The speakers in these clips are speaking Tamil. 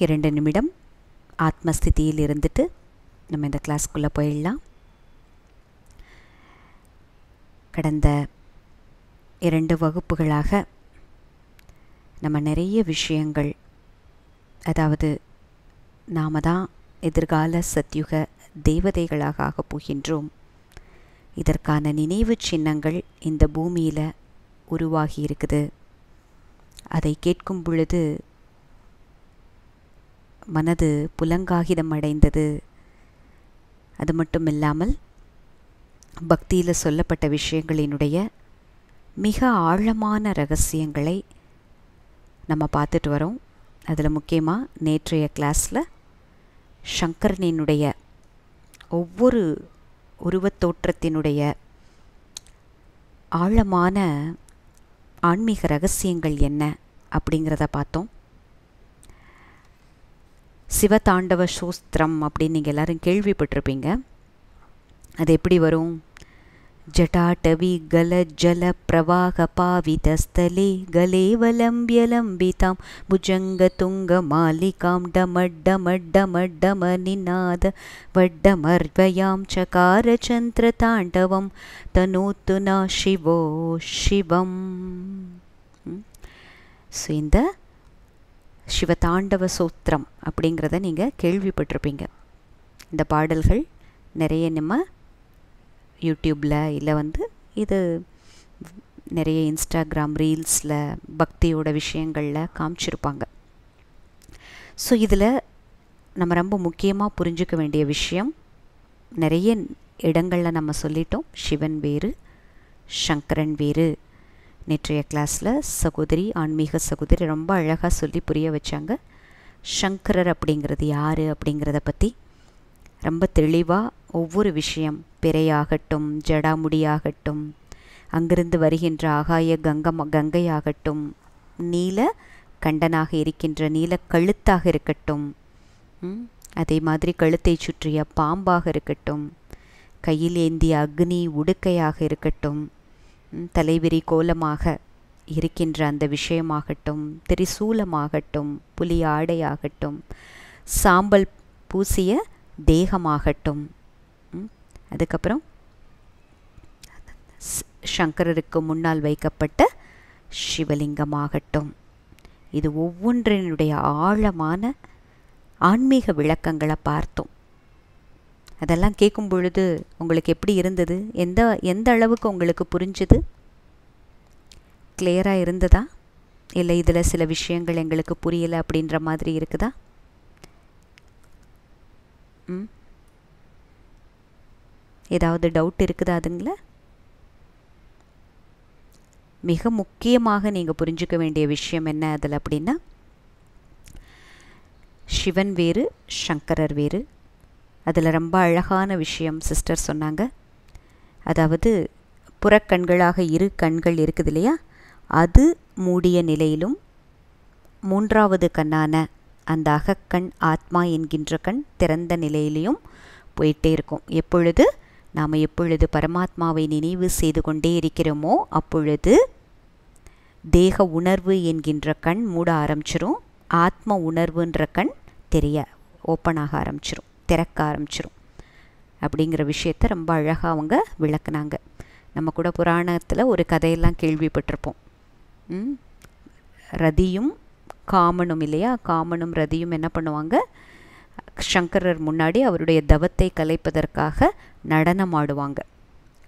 2 நிமிடம் ஆத்மஸ்திதியில் இருந்துட்டு நம்ம இந்த கிளாஸ்க்குள்ளே போயிடலாம். கடந்த 2 வகுப்புகளாக நம்ம நிறைய விஷயங்கள், அதாவது நாம தான் எதிர்கால சத்யுக தேவதைகளாக ஆகப் போகின்றோம், இதற்கான நினைவு சின்னங்கள் இந்த பூமியில் உருவாகி இருக்குது. அதை கேட்கும் பொழுது மனது புலங்காகிதம் அடைந்தது. அது மட்டும் இல்லாமல் பக்தியில் சொல்லப்பட்ட விஷயங்களினுடைய மிக ஆழமான ரகசியங்களை நம்ம பார்த்துட்டு வரோம். அதில் முக்கியமாக நேற்றைய கிளாஸில் சங்கரனினுடைய ஒவ்வொரு உருவத்தோற்றத்தினுடைய ஆழமான ஆன்மீக ரகசியங்கள் என்ன அப்படிங்கிறத பார்த்தோம். சிவதாண்டவ சோஸ்திரம் அப்படின்னு நீங்கள் எல்லோரும் கேள்விப்பட்டிருப்பீங்க. அது எப்படி வரும்? ஜட்டாடவி கல ஜல பிரவாக பாவிதஸ்தலே கலேவலம்பியலம்பிதாம் புஜங்க துங்க மாலிகாம் டமட்டமட்டமட்டம நிநாத வட்டமர்வயாம் சகார சந்திர தாண்டவம் தனோத்து நா சிவோ சிவம். ஸோ இந்த சிவதாண்டவ சோத்திரம் அப்படிங்கிறத நீங்கள் கேள்விப்பட்டிருப்பீங்க. இந்த பாடல்கள் நிறைய நம்ம யூடியூப்பில் இல்லை இது நிறைய இன்ஸ்டாகிராம் ரீல்ஸில் பக்தியோட விஷயங்களில் காமிச்சிருப்பாங்க. ஸோ இதில் நம்ம ரொம்ப முக்கியமாக புரிஞ்சுக்க வேண்டிய விஷயம், நிறைய இடங்களில் நம்ம சொல்லிட்டோம், சிவன் வேறு சங்கரன் வேறு. நேற்றைய கிளாஸில் சகோதரி, ஆன்மீக சகோதரி ரொம்ப அழகாக சொல்லி புரிய வச்சாங்க. சங்கரர் அப்படிங்கிறது யார் அப்படிங்கிறத பற்றி ரொம்ப தெளிவாக ஒவ்வொரு விஷயம், பிறையாகட்டும், ஜடாமுடியாகட்டும், அங்கிருந்து வருகின்ற ஆகாய கங்கையாகட்டும், நீல கண்டனாக இருக்கின்ற நீல கழுத்தாக இருக்கட்டும், அதே மாதிரி கழுத்தை சுற்றிய பாம்பாக இருக்கட்டும், கையில் ஏந்திய அக்னி உடுக்கையாக இருக்கட்டும், தலைவிரி கோலமாக இருக்கின்ற அந்த விஷயமாகட்டும், திரிசூலமாகட்டும், புலி ஆடையாகட்டும், சாம்பல் பூசிய தேகமாகட்டும், அதுக்கப்புறம் சங்கரருக்கு முன்னால் வைக்கப்பட்ட சிவலிங்கமாகட்டும், இது ஒவ்வொன்றினுடைய ஆழமான ஆன்மீக விளக்கங்களை பார்த்தோம். அதெல்லாம் கேட்கும் பொழுது உங்களுக்கு எப்படி இருந்தது? எந்த அளவுக்கு உங்களுக்கு புரிஞ்சுது? கிளியராக இருந்ததா? இல்லை இதில் சில விஷயங்கள் எங்களுக்கு புரியலை அப்படின்ற மாதிரி இருக்குதா? ஏதாவது டவுட் இருக்குதா? அதுங்கள மிக முக்கியமாக நீங்கள் புரிஞ்சுக்க வேண்டிய விஷயம் என்ன அதில் அப்படின்னா, சிவன் வேறு சங்கரர் வேறு. அதில் ரொம்ப அழகான விஷயம் சிஸ்டர் சொன்னாங்க. அதாவது புறக்கண்களாக 2 கண்கள் இருக்குது இல்லையா, அது மூடிய நிலையிலும் 3வது கண்ணான அந்த அகக்கண் ஆத்மா என்கின்ற கண் திறந்த நிலையிலையும் போயிட்டே இருக்கும். நாம் எப்பொழுது பரமாத்மாவை நினைவு செய்து கொண்டே இருக்கிறோமோ அப்பொழுது தேக உணர்வு என்கின்ற கண் மூட ஆரம்பிச்சிரும், ஆத்ம உணர்வுன்ற கண் ஓப்பனாக ஆரம்பிச்சிரும், திறக்க ஆரம்பிச்சிரும். அப்படிங்கிற விஷயத்தை ரொம்ப அழகாக அவங்க விளக்குனாங்க. நம்ம கூட புராணத்தில் ஒரு கதையெல்லாம் கேள்விப்பட்டிருப்போம். ரதியும் காமனும் இல்லையா, காமனும் ரதியும் என்ன பண்ணுவாங்க, சங்கரர் முன்னாடி அவருடைய தவத்தை கலைப்பதற்காக நடனம் ஆடுவாங்க.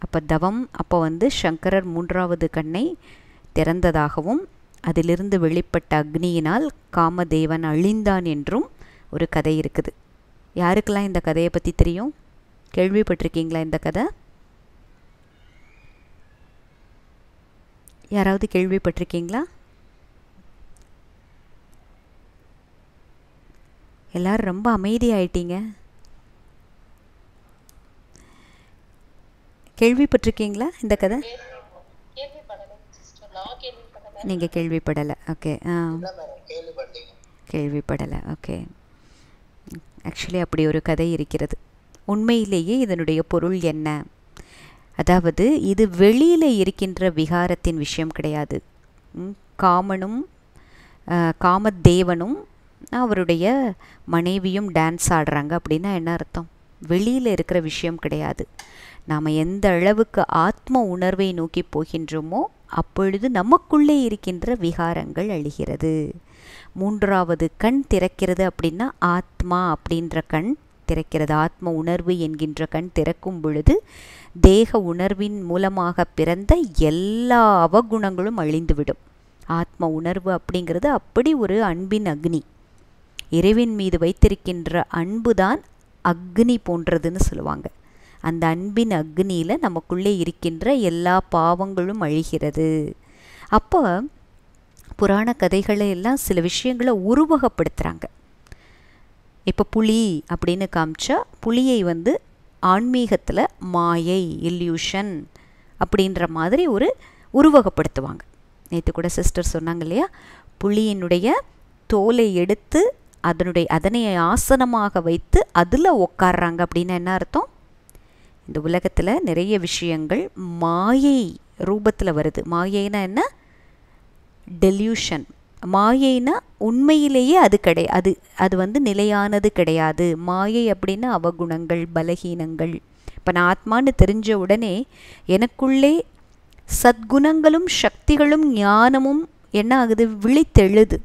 அப்போ சங்கரர் 3வது கண்ணை திறந்ததாகவும் அதிலிருந்து வெளிப்பட்ட அக்னியினால் காமதேவன் அழிந்தான் என்றும் ஒரு கதை இருக்குது. யாருக்கெல்லாம் இந்த கதையை பற்றி தெரியும்? கேள்விப்பட்டிருக்கீங்களா இந்த கதை? யாராவது கேள்விப்பட்டிருக்கீங்களா? எல்லாரும் ரொம்ப அமைதியாயிட்டீங்க. கேள்விப்பட்டிருக்கீங்களா இந்த கதை? நீங்கள் கேள்விப்படலை. ஓகே. கேள்விப்படலை. ஓகே. ஆக்சுவலி அப்படி ஒரு கதை இருக்கிறது. உண்மையிலேயே இதனுடைய பொருள் என்ன? அதாவது இது வெளியில் இருக்கின்ற விகாரத்தின் விஷயம் கிடையாது. காமனும் காமதேவனும் அவருடைய மனைவியும் டான்ஸ் ஆடுறாங்க அப்படின்னா என்ன அர்த்தம்? வெளியில் இருக்கிற விஷயம் கிடையாது. நாம் எந்த அளவுக்கு ஆத்ம உணர்வை நோக்கி போகின்றோமோ அப்பொழுது நமக்குள்ளே இருக்கின்ற விகாரங்கள் அழிகிறது. மூன்றாவது கண் திறக்கிறது அப்படின்னா ஆத்மா அப்படின்ற கண் திறக்கிறது. ஆத்ம உணர்வு என்கின்ற கண் திறக்கும் பொழுது தேக உணர்வின் மூலமாக பிறந்த எல்லா அவகுணங்களும் அழிந்துவிடும். ஆத்ம உணர்வு அப்படிங்கிறது அப்படி ஒரு அன்பின் அக்னி. இறைவன் மீது வைத்திருக்கின்ற அன்புதான் அக்னி போன்றதுன்னு சொல்லுவாங்க. அந்த அன்பின் அக்னியில் நமக்குள்ளே இருக்கின்ற எல்லா பாவங்களும் அழிகிறது. அப்போ புராண கதைகளை எல்லாம் சில விஷயங்களை உருவகப்படுத்துகிறாங்க. இப்போ புலி அப்படின்னு காமிச்சா புலியை ஆன்மீகத்தில் மாயை, இல்யூஷன் அப்படின்ற மாதிரி ஒரு உருவகப்படுத்துவாங்க. நேற்று கூட சிஸ்டர் சொன்னாங்க இல்லையா, புலியினுடைய தோலை எடுத்து அதனை ஆசனமாக வைத்து அதில் உட்கார்றாங்க அப்படின்னா என்ன அர்த்தம்? இந்த உலகத்தில் நிறைய விஷயங்கள் மாயை ரூபத்தில் வருது. மாயைனா என்ன? டெல்யூஷன். மாயைனா உண்மையிலேயே அது கிடையாது. அது நிலையானது கிடையாது. மாயை அப்படின்னா அவகுணங்கள், பலகீனங்கள். இப்போ நான் ஆத்மான்னு தெரிஞ்ச உடனே எனக்குள்ளே சத்குணங்களும் சக்திகளும் ஞானமும் என்ன ஆகுது? விழித்தெழுது.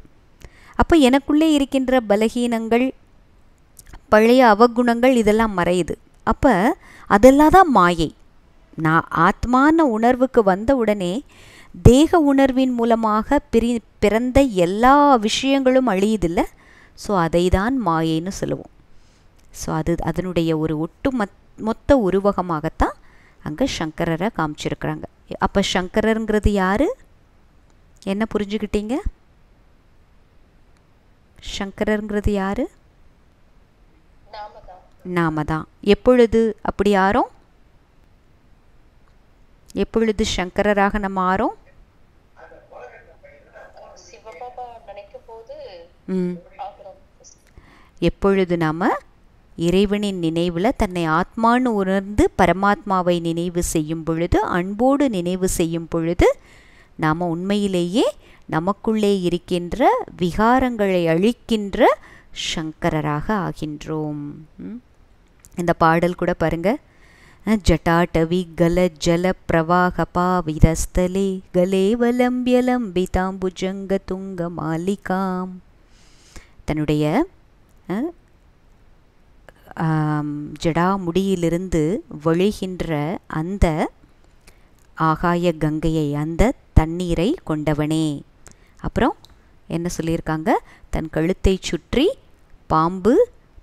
அப்போ எனக்குள்ளே இருக்கின்ற பலகீனங்கள், பழைய அவகுணங்கள் இதெல்லாம் மறையுது. அப்போ அதெல்லாம் தான் மாயை. நான் ஆத்மான உணர்வுக்கு வந்த உடனே தேக உணர்வின் மூலமாக பிறந்த எல்லா விஷயங்களும் அழியுதில்ல. ஸோ அதை தான் மாயைன்னு சொல்லுவோம். ஸோ அதனுடைய ஒரு மொத்த உருவகமாகத்தான் அங்கே சங்கரரை காமிச்சிருக்கிறாங்க. அப்போ சங்கரருங்கிறது யாரு? என்ன புரிஞ்சுக்கிட்டீங்க? சங்கரருங்கிறது யாரு? நாம தான். எப்பொழுது அப்படி ஆறோம்? எப்பொழுது சங்கரராக நம்ம ஆறோம்? எப்பொழுது நாம இறைவனின் நினைவில் தன்னை ஆத்மான்னு உணர்ந்து பரமாத்மாவை நினைவு செய்யும் பொழுது, அன்போடு நினைவு செய்யும் பொழுது நாம் உண்மையிலேயே நமக்குள்ளே இருக்கின்ற விகாரங்களை அழிக்கின்ற சங்கரராக ஆகின்றோம். இந்த பாடல் கூட பாருங்க. ஜட்டாட்டவி கல ஜல பிரவாக பாவிரஸ்தலே கலேவலம்பியலம்பிதாம்புஜங்க துங்க மாலிகாம். தன்னுடைய ஜடாமுடியிலிருந்து வழிகின்ற அந்த ஆகாய கங்கையை, அந்த தண்ணீரை கொண்டவனே. அப்புறம் என்ன சொல்லியிருக்காங்க? தன் கழுத்தை சுற்றி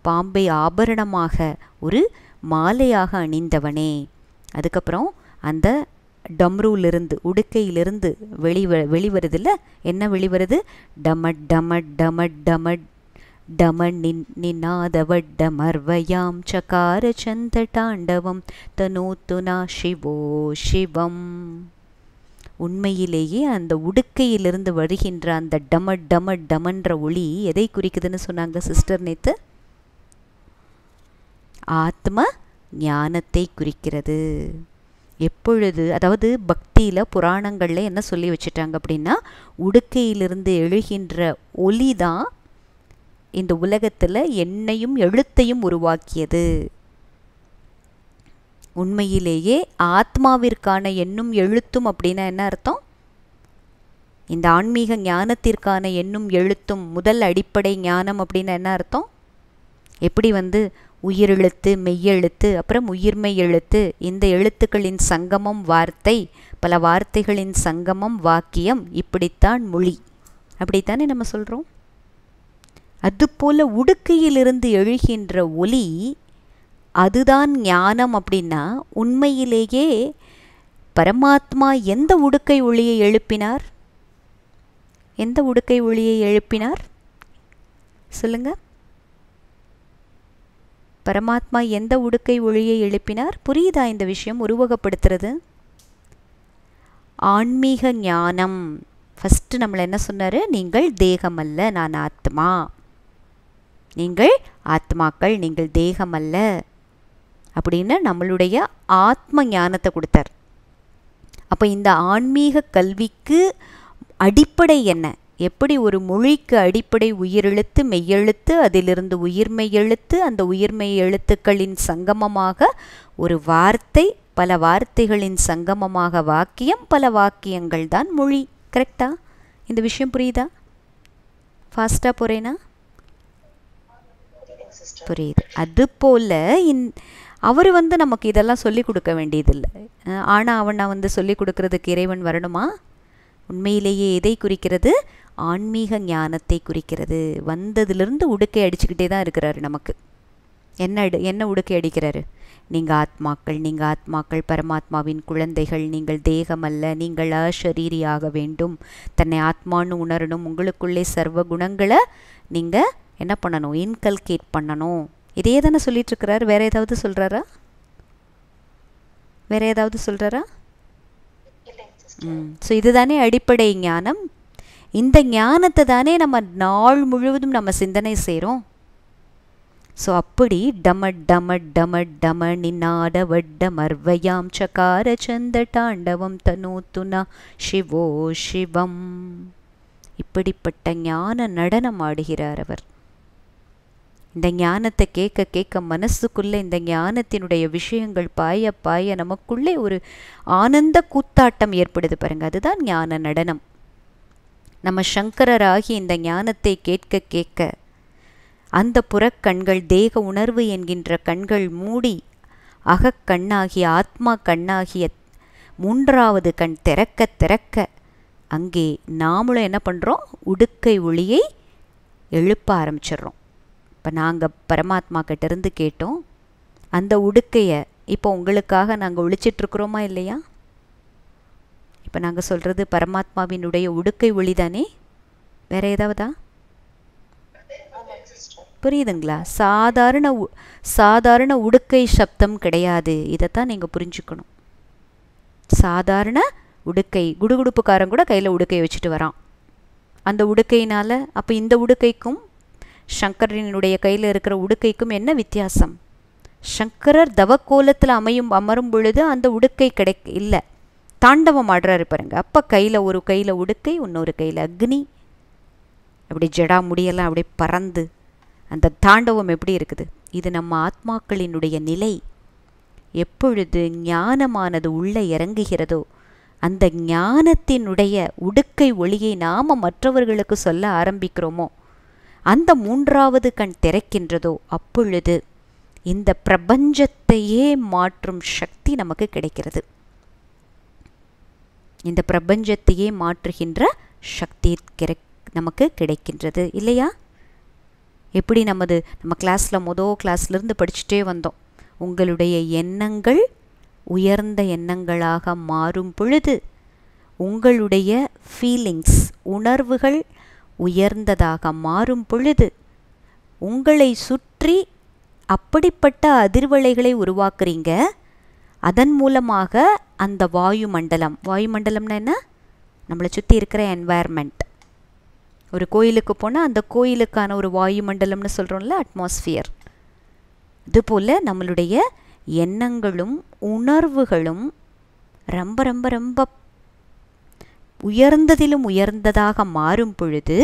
பாம்பை ஆபரணமாக ஒரு மாலையாக அணிந்தவனே. அதுக்கப்புறம் அந்த டம்ரூலிருந்து, உடுக்கையிலிருந்து வெளிவருதில்ல, என்ன வெளிவருது? டமட் டமட் டமட் டமட் டமன் நிநாதவட்டமர்வயாம் சகார சந்த தாண்டவம் தனோத்துனா சிவோ சிவம். உண்மையிலேயே அந்த உடுக்கையிலிருந்து வருகின்ற அந்த டமட் டமட் டமன்ற ஒளி எதை குறிக்குதுன்னு சொன்னாங்க சிஸ்டர் நேத்து? ஆத்ம ஞானத்தை குறிக்கிறது. எப்பொழுது, அதாவது பக்தியில் புராணங்களில் என்ன சொல்லி வச்சுட்டாங்க அப்படின்னா, உடுக்கையிலிருந்து எழுகின்ற ஒளி தான் இந்த உலகத்தில் எண்ணையும் எழுத்தையும் உருவாக்கியது. உண்மையிலேயே ஆத்மாவிற்கான எண்ணும் எழுத்தும் அப்படின்னா என்ன அர்த்தம்? இந்த ஆன்மீக ஞானத்திற்கான எண்ணும் எழுத்தும் முதல் அடிப்படை ஞானம் அப்படின்னா என்ன அர்த்தம்? எப்படி உயிரெழுத்து, மெய்யெழுத்து, அப்புறம் உயிர்மெய் எழுத்து, இந்த எழுத்துக்களின் சங்கமம் வார்த்தை, பல வார்த்தைகளின் சங்கமம் வாக்கியம், இப்படித்தான் மொழி, அப்படித்தானே நம்ம சொல்கிறோம். அதுபோல் உடுக்கையிலிருந்து எழுகின்ற ஒலி அதுதான் ஞானம். அப்படின்னா உண்மையிலேயே பரமாத்மா எந்த உடுக்கை ஒளியை எழுப்பினார்? எந்த உடுக்கை ஒளியை எழுப்பினார் சொல்லுங்க? பரமாத்மா எந்த உடுக்கை ஒளியை எழுப்பினார்? புரியுதா இந்த விஷயம் உருவகப்படுத்துறது? ஆன்மீக ஞானம். ஃபஸ்ட்டு நம்மளை என்ன சொன்னார்? நீங்கள் தேகமல்ல, நான் ஆத்மா. நீங்கள் ஆத்மாக்கள், நீங்கள் தேகமல்ல அப்படின்னு நம்மளுடைய ஆத்ம ஞானத்தை கொடுத்தார். அப்போ இந்த ஆன்மீக கல்விக்கு அடிப்படை என்ன? எப்படி ஒரு மொழிக்கு அடிப்படை உயிரெழுத்து மெய்யெழுத்து, அதிலிருந்து உயிர்மெய் எழுத்து, அந்த உயிர்மெய் எழுத்துக்களின் சங்கமமாக ஒரு வார்த்தை, பல வார்த்தைகளின் சங்கமமாக வாக்கியம், பல வாக்கியங்கள் தான் மொழி. கரெக்டா? இந்த விஷயம் புரியுதா? ஃபாஸ்டா போறேனா? புரியுது. அதுபோல் அவர் நமக்கு இதெல்லாம் சொல்லி கொடுக்க வேண்டியதில்லை. ஆனால் அவனை சொல்லி கொடுக்கறதுக்கு இறைவன் வரணுமா? உண்மையிலேயே எதை குறிக்கிறது? ஆன்மீக ஞானத்தை குறிக்கிறது. வந்ததிலிருந்து உடுக்கை அடிச்சுக்கிட்டே தான் இருக்கிறாரு நமக்கு. என்ன உடுக்கை அடிக்கிறாரு? நீங்கள் ஆத்மாக்கள், நீங்கள் ஆத்மாக்கள், பரமாத்மாவின் குழந்தைகள், நீங்கள் தேகமல்ல, நீங்கள் அஷரீரியாக வேண்டும், தன்னை ஆத்மான்னு உணரணும், உங்களுக்குள்ளே சர்வ குணங்களை நீங்கள் என்ன பண்ணணும்? இன்கல்கேட் பண்ணணும். இதே தானே சொல்லிகிட்ருக்கிறார். வேற ஏதாவது சொல்கிறாரா? வேற ஏதாவது சொல்கிறாரா? ஸோ இதுதானே அடிப்படை ஞானம். இந்த ஞானத்தை தானே நம்ம நாள் முழுவதும் நம்ம சிந்தனை செய்கிறோம். ஸோ அப்படி டம டம டம டம நிநாட வட்ட மர்வயாம் சகார சந்த தாண்டவம் தனோத்துனா சிவோ சிவம், இப்படிப்பட்ட ஞான நடனம் ஆடுகிறார் அவர். இந்த ஞானத்தை கேட்க கேட்க மனசுக்குள்ளே இந்த ஞானத்தினுடைய விஷயங்கள் பாய பாய நமக்குள்ளே ஒரு ஆனந்த கூத்தாட்டம் ஏற்படுது பாருங்க. அதுதான் ஞான நடனம். நம்ம சங்கரராகி இந்த ஞானத்தை கேட்க கேட்க அந்த புறக்கண்கள், தேக உணர்வு என்கின்ற கண்கள் மூடி அகக்கண்ணாகிய ஆத்மா கண்ணாகிய மூன்றாவது கண் திறக்க திறக்க அங்கே நாமளும் என்ன பண்ணுறோம்? உடுக்கை ஒளியை எழுப்ப ஆரம்பிச்சிடுறோம். இப்போ நாங்கள் பரமாத்மா கிட்டேருந்து கேட்டோம். அந்த உடுக்கையை இப்போ உங்களுக்காக நாங்கள் ஒழிச்சிட்ருக்குறோமா இல்லையா? இப்போ நாங்கள் சொல்கிறது பரமாத்மாவினுடைய உடுக்கை ஒளி தானே? வேறு ஏதாவதா? புரியுதுங்களா? சாதாரண உடுக்கை சப்தம் கிடையாது. இதைத்தான் நீங்கள் புரிஞ்சுக்கணும். சாதாரண உடுக்கை, குடுகுடுப்புக்காரன் கூட கையில் உடுக்கை வச்சுட்டு வரான். அந்த உடுக்கையினால் அப்போ இந்த உடுக்கைக்கும் சங்கரனுடைய கையில் இருக்கிற உடுக்கைக்கும் என்ன வித்தியாசம்? சங்கரர் தவக்கோலத்தில் அமரும் பொழுது அந்த உடுக்கை இல்லை, தாண்டவம் ஆடுறாரு பாருங்க. அப்போ ஒரு கையில் உடுக்கை, இன்னொரு கையில் அக்னி, அப்படி ஜடா முடியெல்லாம் அப்படி பறந்து அந்த தாண்டவம் எப்படி இருக்குது? இது நம்ம ஆத்மாக்களினுடைய நிலை. எப்பொழுது ஞானமானது உள்ளே இறங்குகிறதோ, அந்த ஞானத்தினுடைய உடுக்கை ஒளியை நாம் மற்றவர்களுக்கு சொல்ல ஆரம்பிக்கிறோமோ, அந்த மூன்றாவது கண் திறக்கின்றதோ, அப்பொழுது இந்த பிரபஞ்சத்தையே மாற்றும் சக்தி நமக்கு கிடைக்கிறது. இந்த பிரபஞ்சத்தையே மாற்றுகின்ற சக்தி நமக்கு கிடைக்கின்றது இல்லையா? எப்படி நம்ம கிளாஸில் கிளாஸ்லேருந்து படிச்சுட்டே வந்தோம். உங்களுடைய எண்ணங்கள் உயர்ந்த எண்ணங்களாக மாறும் பொழுது உங்களுடைய ஃபீலிங்ஸ், உணர்வுகள் உயர்ந்ததாக மாறும் பொழுது உங்களை சுற்றி அப்படிப்பட்ட அதிர்வலைகளை உருவாக்குறீங்க. அதன் மூலமாக அந்த வாயுமண்டலம்னா என்ன? நம்மளை சுற்றி இருக்கிற என்வாயர்மெண்ட். ஒரு கோயிலுக்கு போனால் அந்த கோயிலுக்கான ஒரு வாயுமண்டலம்னு சொல்கிறோம்ல, அட்மாஸ்பியர். இதுபோல் நம்மளுடைய எண்ணங்களும் உணர்வுகளும் ரொம்ப ரொம்ப ரொம்ப உயர்ந்ததிலும் உயர்ந்ததாக மாறும் பொழுது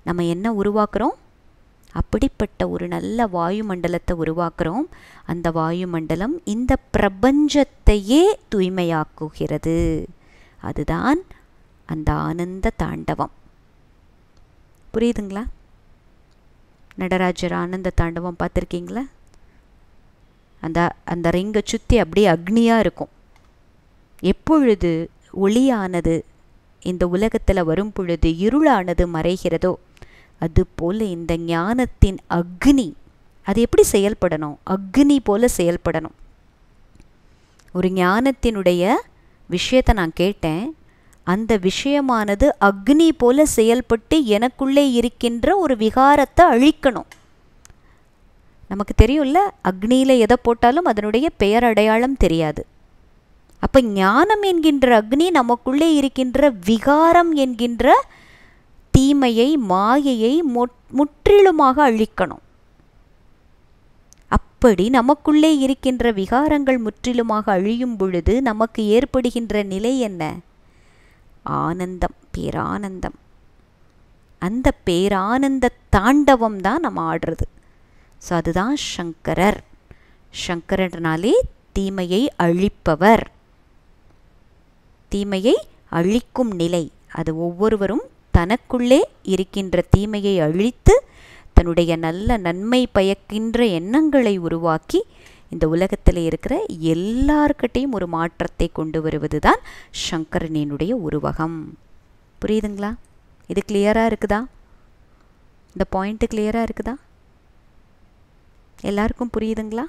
நம்ம என்ன உருவாக்குறோம்? அப்படிப்பட்ட ஒரு நல்ல வாயுமண்டலத்தை உருவாக்குறோம். அந்த வாயுமண்டலம் இந்த பிரபஞ்சத்தையே தூய்மையாக்குகிறது. அதுதான் அந்த ஆனந்த தாண்டவம். புரியுதுங்களா? நடராஜர் ஆனந்த தாண்டவம் பார்த்துருக்கீங்களா? அந்த ரிங்கை சுற்றி அப்படியே அக்னியாக இருக்கும். எப்பொழுது ஒளியானது இந்த உலகத்தில் வரும் பொழுது இருளானது மறைகிறதோ, அதுபோல் இந்த ஞானத்தின் அக்னி அது எப்படி செயல்படணும்? அக்னி போல செயல்படணும். ஒரு ஞானத்தினுடைய விஷயத்தை நான் கேட்டேன். அந்த விஷயமானது அக்னி போல செயல்பட்டு எனக்குள்ளே இருக்கின்ற ஒரு விகாரத்தை அழிக்கணும். நமக்கு தெரியும்ல, அக்னியில் எதை போட்டாலும் அதனுடைய பெயர் அடையாளம் தெரியாது. அப்போ ஞானம் என்கின்ற அக்னி நமக்குள்ளே இருக்கின்ற விகாரம் என்கின்ற தீமையை, மாயையை முற்றிலுமாக அழிக்கணும். அப்படி நமக்குள்ளே இருக்கின்ற விகாரங்கள் முற்றிலுமாக அழியும் பொழுது நமக்கு ஏற்படுகின்ற நிலை என்ன? ஆனந்தம், பேரானந்தம். அந்த பேரானந்த தாண்டவம் தான் நம்ம ஆடுறது. ஸோ அதுதான் சங்கரர். சங்கரனாலே தீமையை அழிப்பவர், தீமையை அழிக்கும் நிலை. அது ஒவ்வொருவரும் தனக்குள்ளே இருக்கின்ற தீமையை அழித்து தன்னுடைய நல்ல நன்மை பயக்கின்ற எண்ணங்களை உருவாக்கி இந்த உலகத்தில் இருக்கிற எல்லார்கிட்டையும் ஒரு மாற்றத்தை கொண்டு வருவது தான் சங்கரனினுடைய உருவகம். புரியுதுங்களா? இது கிளியராக இருக்குதா? இந்த பாயிண்ட்டு கிளியராக இருக்குதா? எல்லாருக்கும் புரியுதுங்களா?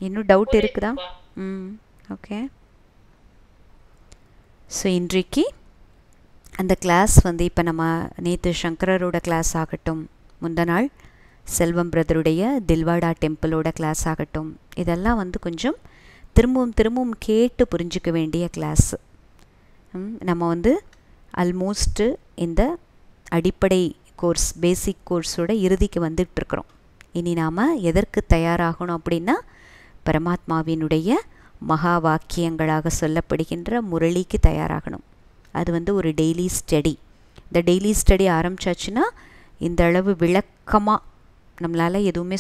இன்னும் டவுட் இருக்குதா? ஓகே. ஸோ இன்றைக்கு அந்த கிளாஸ் இப்போ நம்ம நேற்று சங்கரரோட கிளாஸ் ஆகட்டும், முந்த நாள் செல்வம் பிரதருடைய தில்வாடா டெம்பிளோட கிளாஸ் ஆகட்டும், இதெல்லாம் கொஞ்சம் திரும்பவும் கேட்டு புரிஞ்சிக்க வேண்டிய கிளாஸ். நம்ம ஆல்மோஸ்ட்டு இந்த அடிப்படை கோர்ஸ், பேசிக் கோர்ஸோட இறுதிக்கு வந்துட்டுருக்குறோம். இனி நாம் எதற்கு தயாராகணும் அப்படின்னா, பரமாத்மாவினுடைய மகா வாக்கியங்களாக சொல்லப்படுகின்ற முரளிக்கு தயாராகணும். அது ஒரு டெய்லி ஸ்டடி. இந்த டெய்லி ஸ்டடி ஆரம்பித்தாச்சுன்னா இந்த அளவு விளக்கமாக நம்மளால் எதுவுமே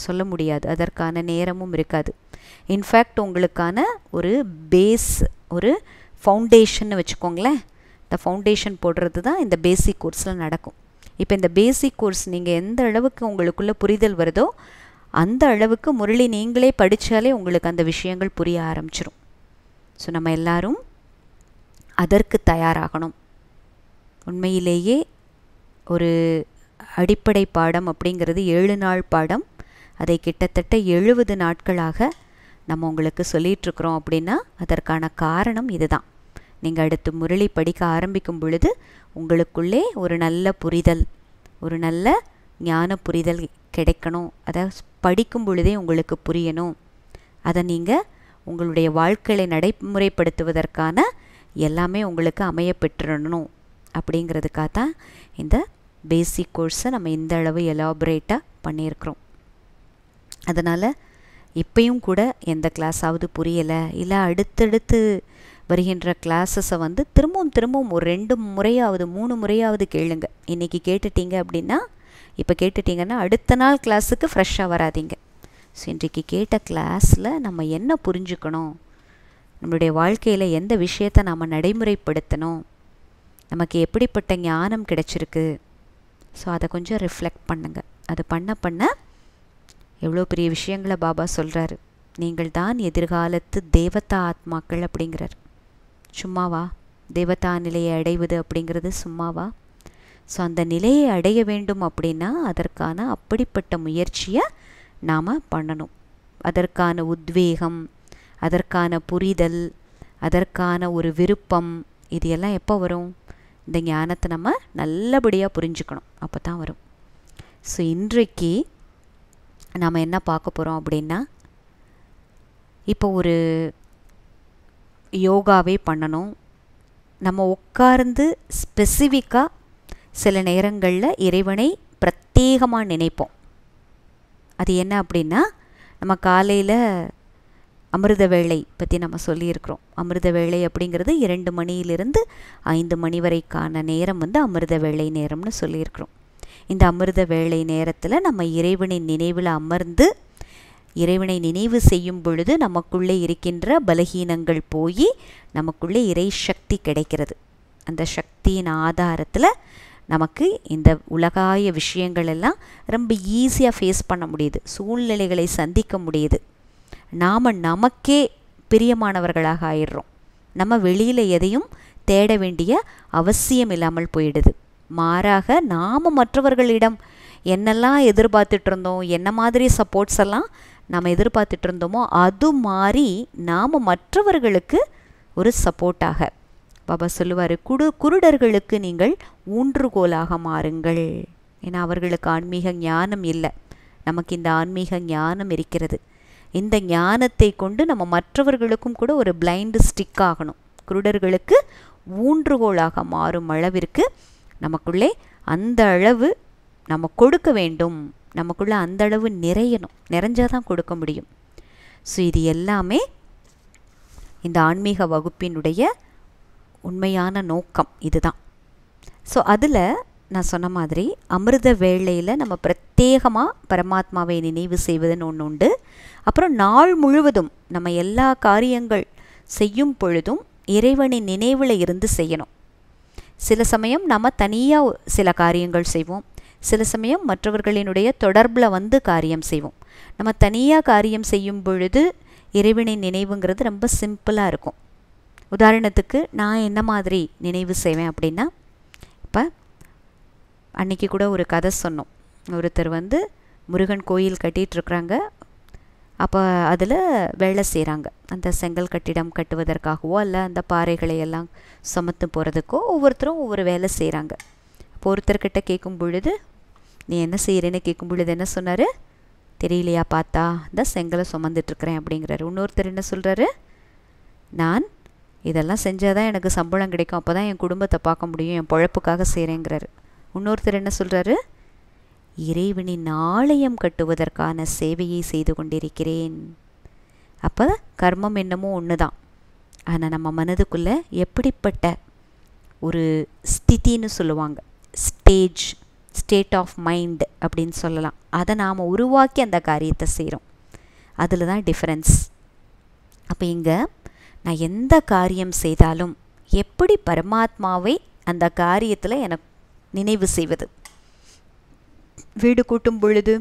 சொல்ல முடியாது, அதற்கான நேரமும் இருக்காது. இன்ஃபேக்ட் உங்களுக்கான ஒரு பேஸ், ஒரு ஃபவுண்டேஷன் வச்சுக்கோங்களேன். இந்த ஃபவுண்டேஷன் போடுறது தான் இந்த பேசிக் கோர்ஸில் நடக்கும். இப்போ இந்த பேசிக் கோர்ஸ் நீங்கள் எந்த அளவுக்கு உங்களுக்குள்ளே புரிதல் வருதோ அந்த அளவுக்கு முரளி நீங்களே படித்தாலே உங்களுக்கு அந்த விஷயங்கள் புரிய ஆரம்பிச்சிடும். ஸோ நம்ம எல்லாரும் அதற்கு தயாராகணும். உண்மையிலேயே ஒரு அடிப்படை பாடம் அப்படிங்கிறது 7 நாள் பாடம். அதை கிட்டத்தட்ட 70 நாட்களாக நம்ம உங்களுக்கு சொல்லிகிட்ருக்குறோம். அப்படின்னா அதற்கான காரணம் இதுதான். நீங்கள் அடுத்து முரளி படிக்க ஆரம்பிக்கும் பொழுது உங்களுக்குள்ளே ஒரு நல்ல புரிதல், ஒரு நல்ல ஞான புரிதல் கிடைக்கணும். அதை படிக்கும் பொழுதே உங்களுக்கு புரியணும். அதை நீங்கள் உங்களுடைய வாழ்க்கையை நடைமுறைப்படுத்துவதற்கான எல்லாமே உங்களுக்கு அமைய பெற்றுடணும். அப்படிங்கிறதுக்காக தான் இந்த பேசிக் கோர்ஸை நம்ம இந்த அளவு எலாபரேட்டாக பண்ணியிருக்கிறோம். அதனால் இப்பையும் கூட எந்த கிளாஸாவது புரியலை, இல்லை அடுத்தடுத்து வருகின்ற கிளாஸஸை திரும்பவும் ஒரு 2 முறையாவது 3 முறையாவது கேளுங்க. இன்றைக்கி கேட்டுட்டீங்க அப்படின்னா, இப்போ கேட்டுட்டிங்கன்னா அடுத்த நாள் கிளாஸுக்கு ஃப்ரெஷ்ஷாக வராதிங்க. ஸோ இன்றைக்கி கேட்ட கிளாஸில் நம்ம என்ன புரிஞ்சுக்கணும், நம்மளுடைய வாழ்க்கையில் எந்த விஷயத்தை நாம் நடைமுறைப்படுத்தணும், நமக்கு எப்படிப்பட்ட ஞானம் கிடைச்சிருக்கு, ஸோ அதை கொஞ்சம் ரிஃப்ளெக்ட் பண்ணுங்கள். அது பண்ண எவ்வளோ பெரிய விஷயங்களை பாபா சொல்கிறாரு. நீங்கள் தான் எதிர்காலத்து தேவதா ஆத்மாக்கள் அப்படிங்கிறார். சும்மாவா? தேவதா நிலையை அடைவது அப்படிங்கிறது சும்மாவா? ஸோ அந்த நிலையை அடைய வேண்டும் அப்படின்னா அதற்கான அப்படிப்பட்ட முயற்சியை நாம் பண்ணணும். அதற்கான உத்வேகம், அதற்கான புரிதல், அதற்கான ஒரு விருப்பம், இது எல்லாம் எப்போ வரும்? இந்த ஞானத்தை நம்ம நல்லபடியாக புரிஞ்சுக்கணும், அப்போ தான் வரும். ஸோ இன்றைக்கு நாம் என்ன பார்க்க போகிறோம் அப்படின்னா, இப்போ ஒரு யோகாவே பண்ணணும். நம்ம உட்கார்ந்து ஸ்பெசிஃபிக்காக சில நேரங்களில் இறைவனை பிரத்யேகமாக நினைப்போம். அது என்ன அப்படின்னா, நம்ம காலையில் அமிர்த வேளை பற்றி நம்ம சொல்லியிருக்கிறோம். அமிர்த வேளை அப்படிங்கிறது 2 மணியிலிருந்து 5 மணி வரைக்கான நேரம் அமிர்த வேளை நேரம்னு சொல்லியிருக்கிறோம். இந்த அமிர்த வேளை நேரத்தில் நம்ம இறைவனின் நினைவில் அமர்ந்து இறைவனை நினைவு செய்யும் பொழுது நமக்குள்ளே இருக்கின்ற பலகீனங்கள் போய் நமக்குள்ளே இறை சக்தி கிடைக்கிறது. அந்த சக்தியின் ஆதாரத்தில் நமக்கு இந்த உலகாய விஷயங்கள் எல்லாம் ரொம்ப ஈஸியாக ஃபேஸ் பண்ண முடியுது, சூழ்நிலைகளை சந்திக்க முடியுது. நாம் நமக்கே பிரியமானவர்களாக ஆயிடுறோம். நம்ம வெளியில் எதையும் தேட வேண்டிய அவசியம் இல்லாமல் போயிடுது. மாறாக நாம் மற்றவர்களிடம் என்னெல்லாம் எதிர்பார்த்துட்டு இருந்தோம், என்ன மாதிரி சப்போர்ட்ஸ் எல்லாம் நாம் எதிர்பார்த்துட்டு இருந்தோமோ அது மாதிரி நாம் மற்றவர்களுக்கு ஒரு சப்போர்ட்டாக, பாபா சொல்லுவார், குருடர்களுக்கு நீங்கள் ஊன்றுகோலாக மாறுங்கள். ஏன்னா அவர்களுக்கு ஆன்மீக ஞானம் இல்லை, நமக்கு இந்த ஆன்மீக ஞானம் இருக்கிறது. இந்த ஞானத்தை கொண்டு நம்ம மற்றவர்களுக்கும் கூட ஒரு பிளைண்டு ஸ்டிக் ஆகணும். குருடர்களுக்கு ஊன்றுகோலாக மாறும் அளவிற்கு நமக்குள்ளே அந்த அளவு நம்ம கொடுக்க வேண்டும். நமக்குள்ளே அந்த அளவு நிறையணும், நிறைஞ்சாதான் கொடுக்க முடியும். ஸோ இது எல்லாமே இந்த ஆன்மீக வகுப்பினுடைய உண்மையான நோக்கம் இதுதான். ஸோ அதில் நான் சொன்ன மாதிரி அமிர்த வேளையில் நம்ம பிரத்யேகமாக பரமாத்மாவை நினைவு செய்வதுன்னு ஒன்று உண்டு. அப்புறம் நாள் முழுவதும் நம்ம எல்லா காரியங்கள் செய்யும் பொழுதும் இறைவனின் நினைவில் இருந்து செய்யணும். சில சமயம் நம்ம தனியாக சில காரியங்கள் செய்வோம், சில சமயம் மற்றவர்களினுடைய தொடர்பில் வந்து காரியம் செய்வோம். நம்ம தனியாக காரியம் செய்யும் பொழுது இறைவனின் நினைவுங்கிறது ரொம்ப சிம்பிளாக இருக்கும். உதாரணத்துக்கு நான் என்ன மாதிரி நினைவு செய்வேன் அப்படின்னா, இப்போ அன்றைக்கி கூட ஒரு கதை சொன்னோம். ஒருத்தர் வந்து முருகன் கோயில் கட்டிகிட்ருக்குறாங்க. அப்போ அதில் வேலை செய்கிறாங்க. அந்த செங்கல் கட்டிடம் கட்டுவதற்காகவோ அல்ல அந்த பாறைகளை எல்லாம் சுமத்து போகிறதுக்கோ ஒவ்வொருத்தரும் ஒவ்வொரு வேலை செய்கிறாங்க. அப்போ ஒருத்தர்கிட்ட கேட்கும் பொழுது, நீ என்ன செய்கிறேன்னு கேட்கும் பொழுது என்ன சொன்னார்? தெரியலையா பார்த்தா இந்த செங்கலை சுமந்துட்டுருக்கிறேன் அப்படிங்கிறாரு. இன்னொருத்தர் என்ன சொல்கிறாரு? நான் இதெல்லாம் செஞ்சால் தான் எனக்கு சம்பளம் கிடைக்கும், அப்போ தான் என் குடும்பத்தை பார்க்க முடியும், என் பொழப்புக்காக செய்கிறேங்கிறாரு. இன்னொருத்தர் என்ன சொல்கிறாரு? இறைவனின் ஆலயம் கட்டுவதற்கான சேவையை செய்து கொண்டிருக்கிறேன். அப்போ கர்மம் என்னமோ ஒன்று தான். ஆனால் நம்ம மனதுக்குள்ளே எப்படிப்பட்ட ஒரு ஸ்திதின்னு சொல்லுவாங்க, ஸ்டேட் ஆஃப் மைண்ட் அப்படின்னு சொல்லலாம், அதை நாம் உருவாக்கி அந்த காரியத்தை செய்கிறோம். அதில் தான் டிஃப்ரென்ஸ். அப்போ இங்கே நான் எந்த காரியம் செய்தாலும் எப்படி பரமாத்மாவை அந்த காரியத்தில் எனக்கு நினைவு செய்வது. வீடு கூட்டும் பொழுது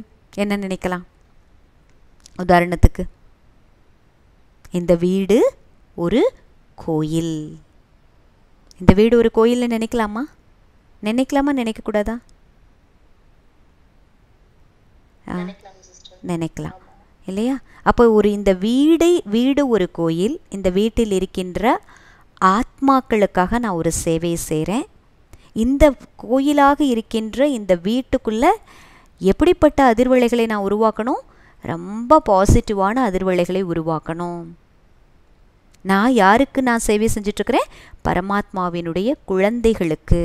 என்ன நினைக்கலாம்? உதாரணத்துக்கு, இந்த வீடு ஒரு கோயில். இந்த வீடு ஒரு கோயில்னு நினைக்கலாமா? நினைக்கக்கூடாதா? நினைக்கலாம் இல்லையா? அப்போ இந்த வீடு ஒரு கோயில். இந்த வீட்டில் இருக்கின்ற ஆத்மாக்களுக்காக நான் ஒரு சேவை செய்கிறேன். இந்த கோயிலாக இருக்கின்ற இந்த வீட்டுக்குள்ளே எப்படிப்பட்ட அதிர்வலைகளை நான் உருவாக்கணும்? ரொம்ப பாசிட்டிவான அதிர்வலைகளை உருவாக்கணும். நான் யாருக்கு நான் சேவை செஞ்சிட்ருக்கிறேன்? பரமாத்மாவினுடைய குழந்தைகளுக்கு.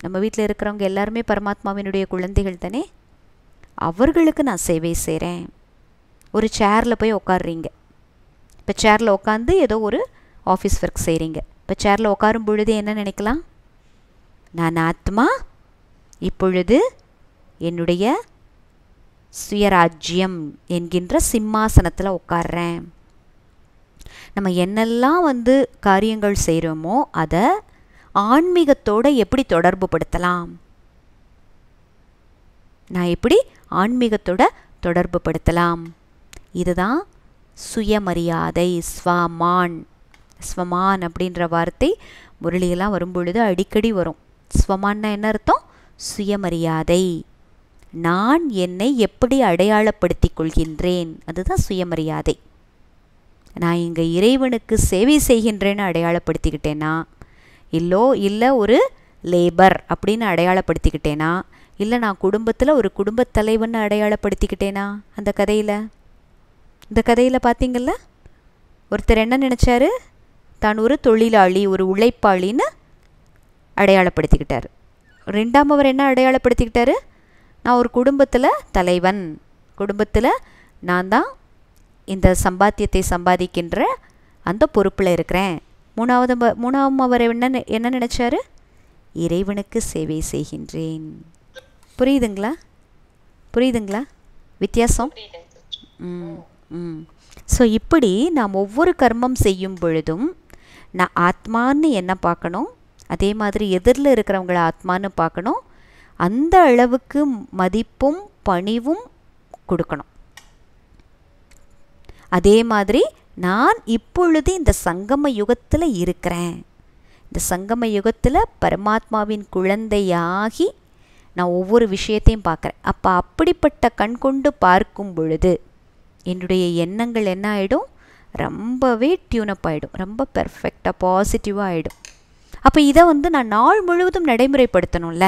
நம்ம வீட்டில் இருக்கிறவங்க எல்லாருமே பரமாத்மாவினுடைய குழந்தைகள் தானே. அவர்களுக்கு நான் சேவை செய்கிறேன். ஒரு சேரில் போய் உட்காடுறீங்க. இப்போ சேரில் உட்காந்து ஏதோ ஒரு ஆஃபீஸ் ஒர்க் செய்கிறீங்க. இப்போ சேரில் உட்காரும் பொழுது என்ன நினைக்கலாம்? நான் ஆத்மா இப்பொழுது என்னுடைய சுயராஜ்யம் என்கின்ற சிம்மாசனத்தில் உட்கார்றேன். நம்ம என்னெல்லாம் காரியங்கள் செய்கிறோமோ அதை ஆன்மீகத்தோடு எப்படி தொடர்பு படுத்தலாம்? நான் எப்படி ஆன்மீகத்தோட தொடர்பு படுத்தலாம்? இதுதான் சுயமரியாதை. ஸ்வமான் அப்படின்ற வார்த்தை முரளியெல்லாம் வரும்பொழுது அடிக்கடி வரும். ஸ்வமான்னா என்ன அர்த்தம்? சுயமரியாதை. நான் என்னை எப்படி அடையாளப்படுத்தி கொள்கின்றேன், அதுதான் சுயமரியாதை. நான் இங்கே இறைவனுக்கு சேவை செய்கின்றேன்னு அடையாளப்படுத்திக்கிட்டேனா, இல்லை ஒரு லேபர் அப்படின்னு அடையாளப்படுத்திக்கிட்டேனா, இல்லை நான் குடும்பத்தில் ஒரு குடும்பத் தலைவன்னு அடையாளப்படுத்திக்கிட்டேனா? இந்த கதையில் பார்த்தீங்கள்ல, ஒருத்தர் என்ன நினச்சாரு? தான் ஒரு தொழிலாளி, ஒரு உழைப்பாளின்னு அடையாளப்படுத்திக்கிட்டார். ரெண்டாம் அவர் என்ன அடையாளப்படுத்திக்கிட்டாரு? நான் ஒரு குடும்பத்தில் தலைவன், குடும்பத்தில் நான் தான் இந்த சம்பாத்தியத்தை சம்பாதிக்கின்ற அந்த பொறுப்பில் இருக்கிறேன். மூணாவது அவர் என்ன நினச்சாரு? இறைவனுக்கு சேவை செய்கின்றேன். புரியுதுங்களா வித்தியாசம்? ஸோ இப்படி நாம் ஒவ்வொரு கர்மம் செய்யும் பொழுதும் நான் ஆத்மான்னு என்ன பார்க்கணும், அதே மாதிரி எதிரில் இருக்கிறவங்கள ஆத்மான்னு பார்க்கணும். அந்த அளவுக்கு மதிப்பும் பணிவும் கொடுக்கணும். அதே மாதிரி நான் இப்பொழுது இந்த சங்கம யுகத்தில் இருக்கிறேன். இந்த சங்கம யுகத்தில் பரமாத்மாவின் குழந்தையாகி நான் ஒவ்வொரு விஷயத்தையும் பார்க்குறேன். அப்போ அப்படிப்பட்ட கண் கொண்டு பார்க்கும் பொழுது என்னுடைய எண்ணங்கள் என்ன ஆகிடும்? ரொம்பவே டியூனப் ஆகிடும், ரொம்ப பெர்ஃபெக்டாக பாசிட்டிவாக ஆகிடும். அப்போ இதை நான் நாள் முழுவதும் நடைமுறைப்படுத்தணும்ல.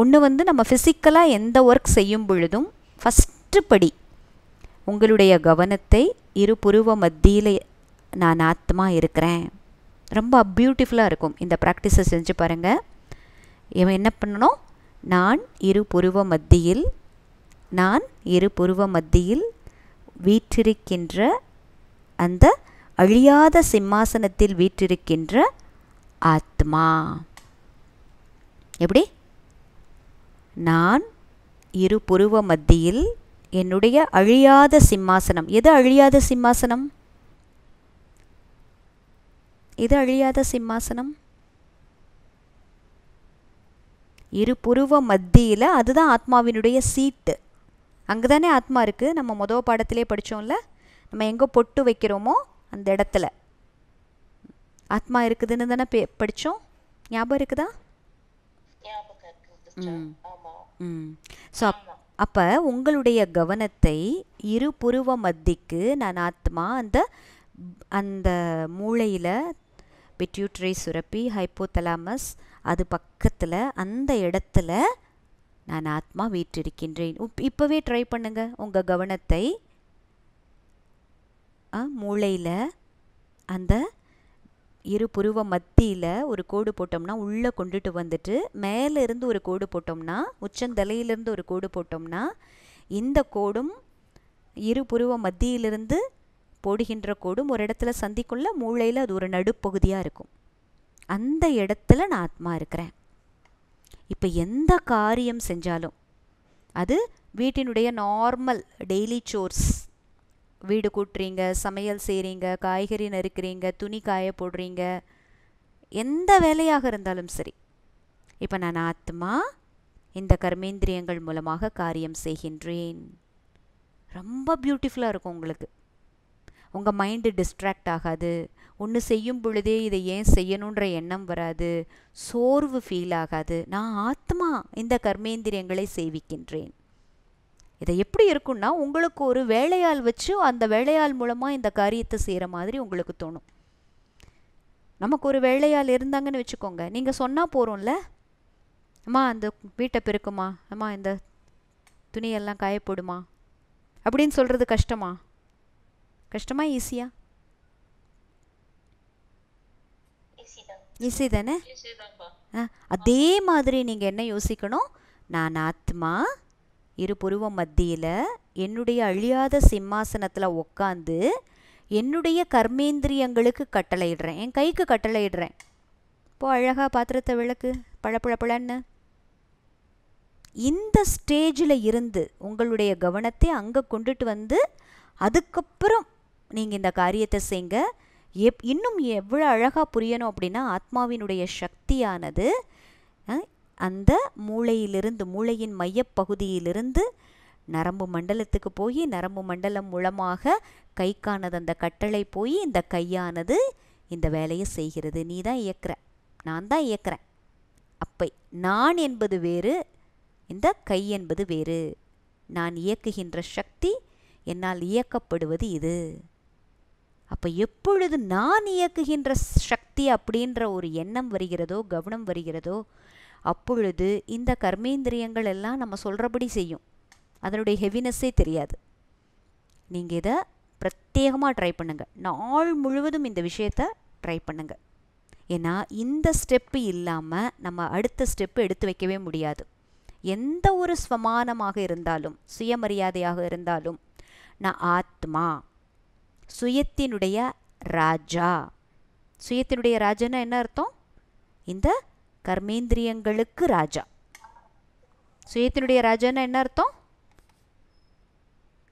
ஒன்று நம்ம ஃபிசிக்கலாக எந்த ஒர்க் செய்யும் பொழுதும் ஃபஸ்ட்டு படி உங்களுடைய கவனத்தை இரு புருவ மத்தியில் நான் ஆத்மா இருக்கிறேன். ரொம்ப பியூட்டிஃபுல்லாக இருக்கும். இந்த ப்ராக்டிஸை செஞ்சு பாருங்கள். இவன் என்ன பண்ணணும்? நான் இரு புருவ மத்தியில் வீற்றிருக்கின்ற அந்த அழியாத சிம்மாசனத்தில் வீற்றிருக்கின்ற ஆத்மா. எப்படி? நான் இரு புருவ மத்தியில் என்னுடைய அழியாத சிம்மாசனம். எது அழியாத சிம்மாசனம்? எது அழியாத சிம்மாசனம்? இரு புருவ மத்தியில், அதுதான் ஆத்மாவினுடைய சீட்டு. அங்கே தானே ஆத்மா இருக்குது. நம்ம முதல் பாடத்திலே படித்தோம்ல, நம்ம எங்கே பொட்டு வைக்கிறோமோ அந்த இடத்துல ஆத்மா இருக்குதுன்னு தானே படித்தோம். ஞாபகம் இருக்குதா? ஸோ அப்போ உங்களுடைய கவனத்தை இரு புருவ மத்திக்கு, நான் ஆத்மா, அந்த மூளையில் பிட்யூட்டரி சுரப்பி, ஹைப்போதலாமஸ், அது பக்கத்தில் அந்த இடத்துல நான் ஆத்மா வீற்றிருக்கின்றேன். இப்போவே ட்ரை பண்ணுங்க. உங்கள் கவனத்தை மூளையில் அந்த இரு புருவ மத்தியில் ஒரு கோடு போட்டோம்னா உள்ளே கொண்டுட்டு வந்துட்டு, மேலே இருந்து ஒரு கோடு போட்டோம்னா, உச்சந்தலையிலிருந்து ஒரு கோடு போட்டோம்னா, இந்த கோடும் இரு புருவ மத்தியிலிருந்து போடுகின்ற கோடும் ஒரு இடத்துல சந்திக்குள்ள, மூளையில் அது ஒரு நடுப்பகுதியாக இருக்கும். அந்த இடத்துல நான் ஆத்மா இருக்கிறேன். இப்போ எந்த காரியம் செஞ்சாலும், அது வீட்டினுடைய நார்மல் டெய்லி சோர்ஸ், வீடு கூட்டுறீங்க, சமையல் செய்கிறீங்க, காய்கறி நறுக்கிறீங்க, துணி காய போடுறீங்க, எந்த வேலையாக இருந்தாலும் சரி, இப்போ நான் ஆத்மா இந்த கர்மேந்திரியங்கள் மூலமாக காரியம் செய்கின்றேன். ரொம்ப பியூட்டிஃபுல்லாக இருக்கும் உங்களுக்கு. உங்கள் மைண்டு டிஸ்ட்ராக்ட் ஆகாது. ஒன்று செய்யும் பொழுதே இதை ஏன் செய்யணுன்ற எண்ணம் வராது. சோர்வு ஃபீல் ஆகாது. நான் ஆத்மா இந்த கர்மேந்திரியங்களை சேவிக்கின்றேன். இதை எப்படி இருக்குன்னா, உங்களுக்கு ஒரு வேலையாள் வச்சு அந்த வேலையாள் மூலமாக இந்த காரியத்தை செய்கிற மாதிரி உங்களுக்கு தோணும். நமக்கு ஒரு வேலையாள் இருந்தாங்கன்னு வச்சுக்கோங்க, நீங்கள் சொன்னால் போகிறோம்ல, அம்மா அந்த வீட்டை பெருக்குமா, அம்மா இந்த துணியெல்லாம் காய போடுமா அப்படின்னு சொல்கிறது கஷ்டமா? கஷ்டமா ஈஸியா? ஈஸி தானே? அதே மாதிரி நீங்கள் என்ன யோசிக்கணும், நான் ஆத்மா இரு புருவ மத்தியில் என்னுடைய அழியாத சிம்மாசனத்தில் உட்காந்து என்னுடைய கர்மேந்திரியங்களுக்கு கட்டளையிடுறேன். என் கைக்கு கட்டளையிடுறேன். இப்போ அழகாக பாத்திரத்தை விளக்கு, பழப்பழப்பழன்னு. இந்த ஸ்டேஜில் இருந்து உங்களுடைய கவனத்தை அங்கே கொண்டுட்டு வந்து, அதுக்கப்புறம் நீங்கள் இந்த காரியத்தை செய்யுங்க. இன்னும் எவ்வளோ அழகாக புரியணும் அப்படின்னா, ஆத்மாவினுடைய சக்தியானது அந்த மூளையிலிருந்து, மூளையின் மையப்பகுதியிலிருந்து நரம்பு மண்டலத்துக்கு போய், நரம்பு மண்டலம் மூலமாக கைக்கானது அந்த கட்டளை போய், இந்த கையானது இந்த வேலையை செய்கிறது. நீ தான் இயக்குற, நான் தான் இயக்குறேன். அப்போ நான் என்பது வேறு, இந்த கை என்பது வேறு. நான் இயக்குகின்ற சக்தி, என்னால் இயக்கப்படுவது இது. அப்போ எப்பொழுது நான் இயக்குகின்ற சக்தி அப்படின்ற ஒரு எண்ணம் வருகிறதோ, கவனம் வருகிறதோ, அப்பொழுது இந்த கர்மேந்திரியங்கள் எல்லாம் நம்ம சொல்கிறபடி செய்யும். அதனுடைய ஹெவினஸ்ஸே தெரியாது. நீங்கள் இதை பிரத்யேகமாக ட்ரை பண்ணுங்கள். நாள் முழுவதும் இந்த விஷயத்தை ட்ரை பண்ணுங்கள். ஏன்னா இந்த ஸ்டெப்பு இல்லாமல் நம்ம அடுத்த ஸ்டெப்பு எடுத்து வைக்கவே முடியாது. எந்த ஒரு ஸ்வமானமாக இருந்தாலும், சுயமரியாதையாக இருந்தாலும், நான் ஆத்மா, சுயத்தினுடைய ராஜா. சுயத்தினுடைய ராஜான்னா என்ன அர்த்தம்? இந்த கர்மேந்திரியங்களுக்கு ராஜா. சுயத்தினுடைய ராஜான்னா என்ன அர்த்தம்?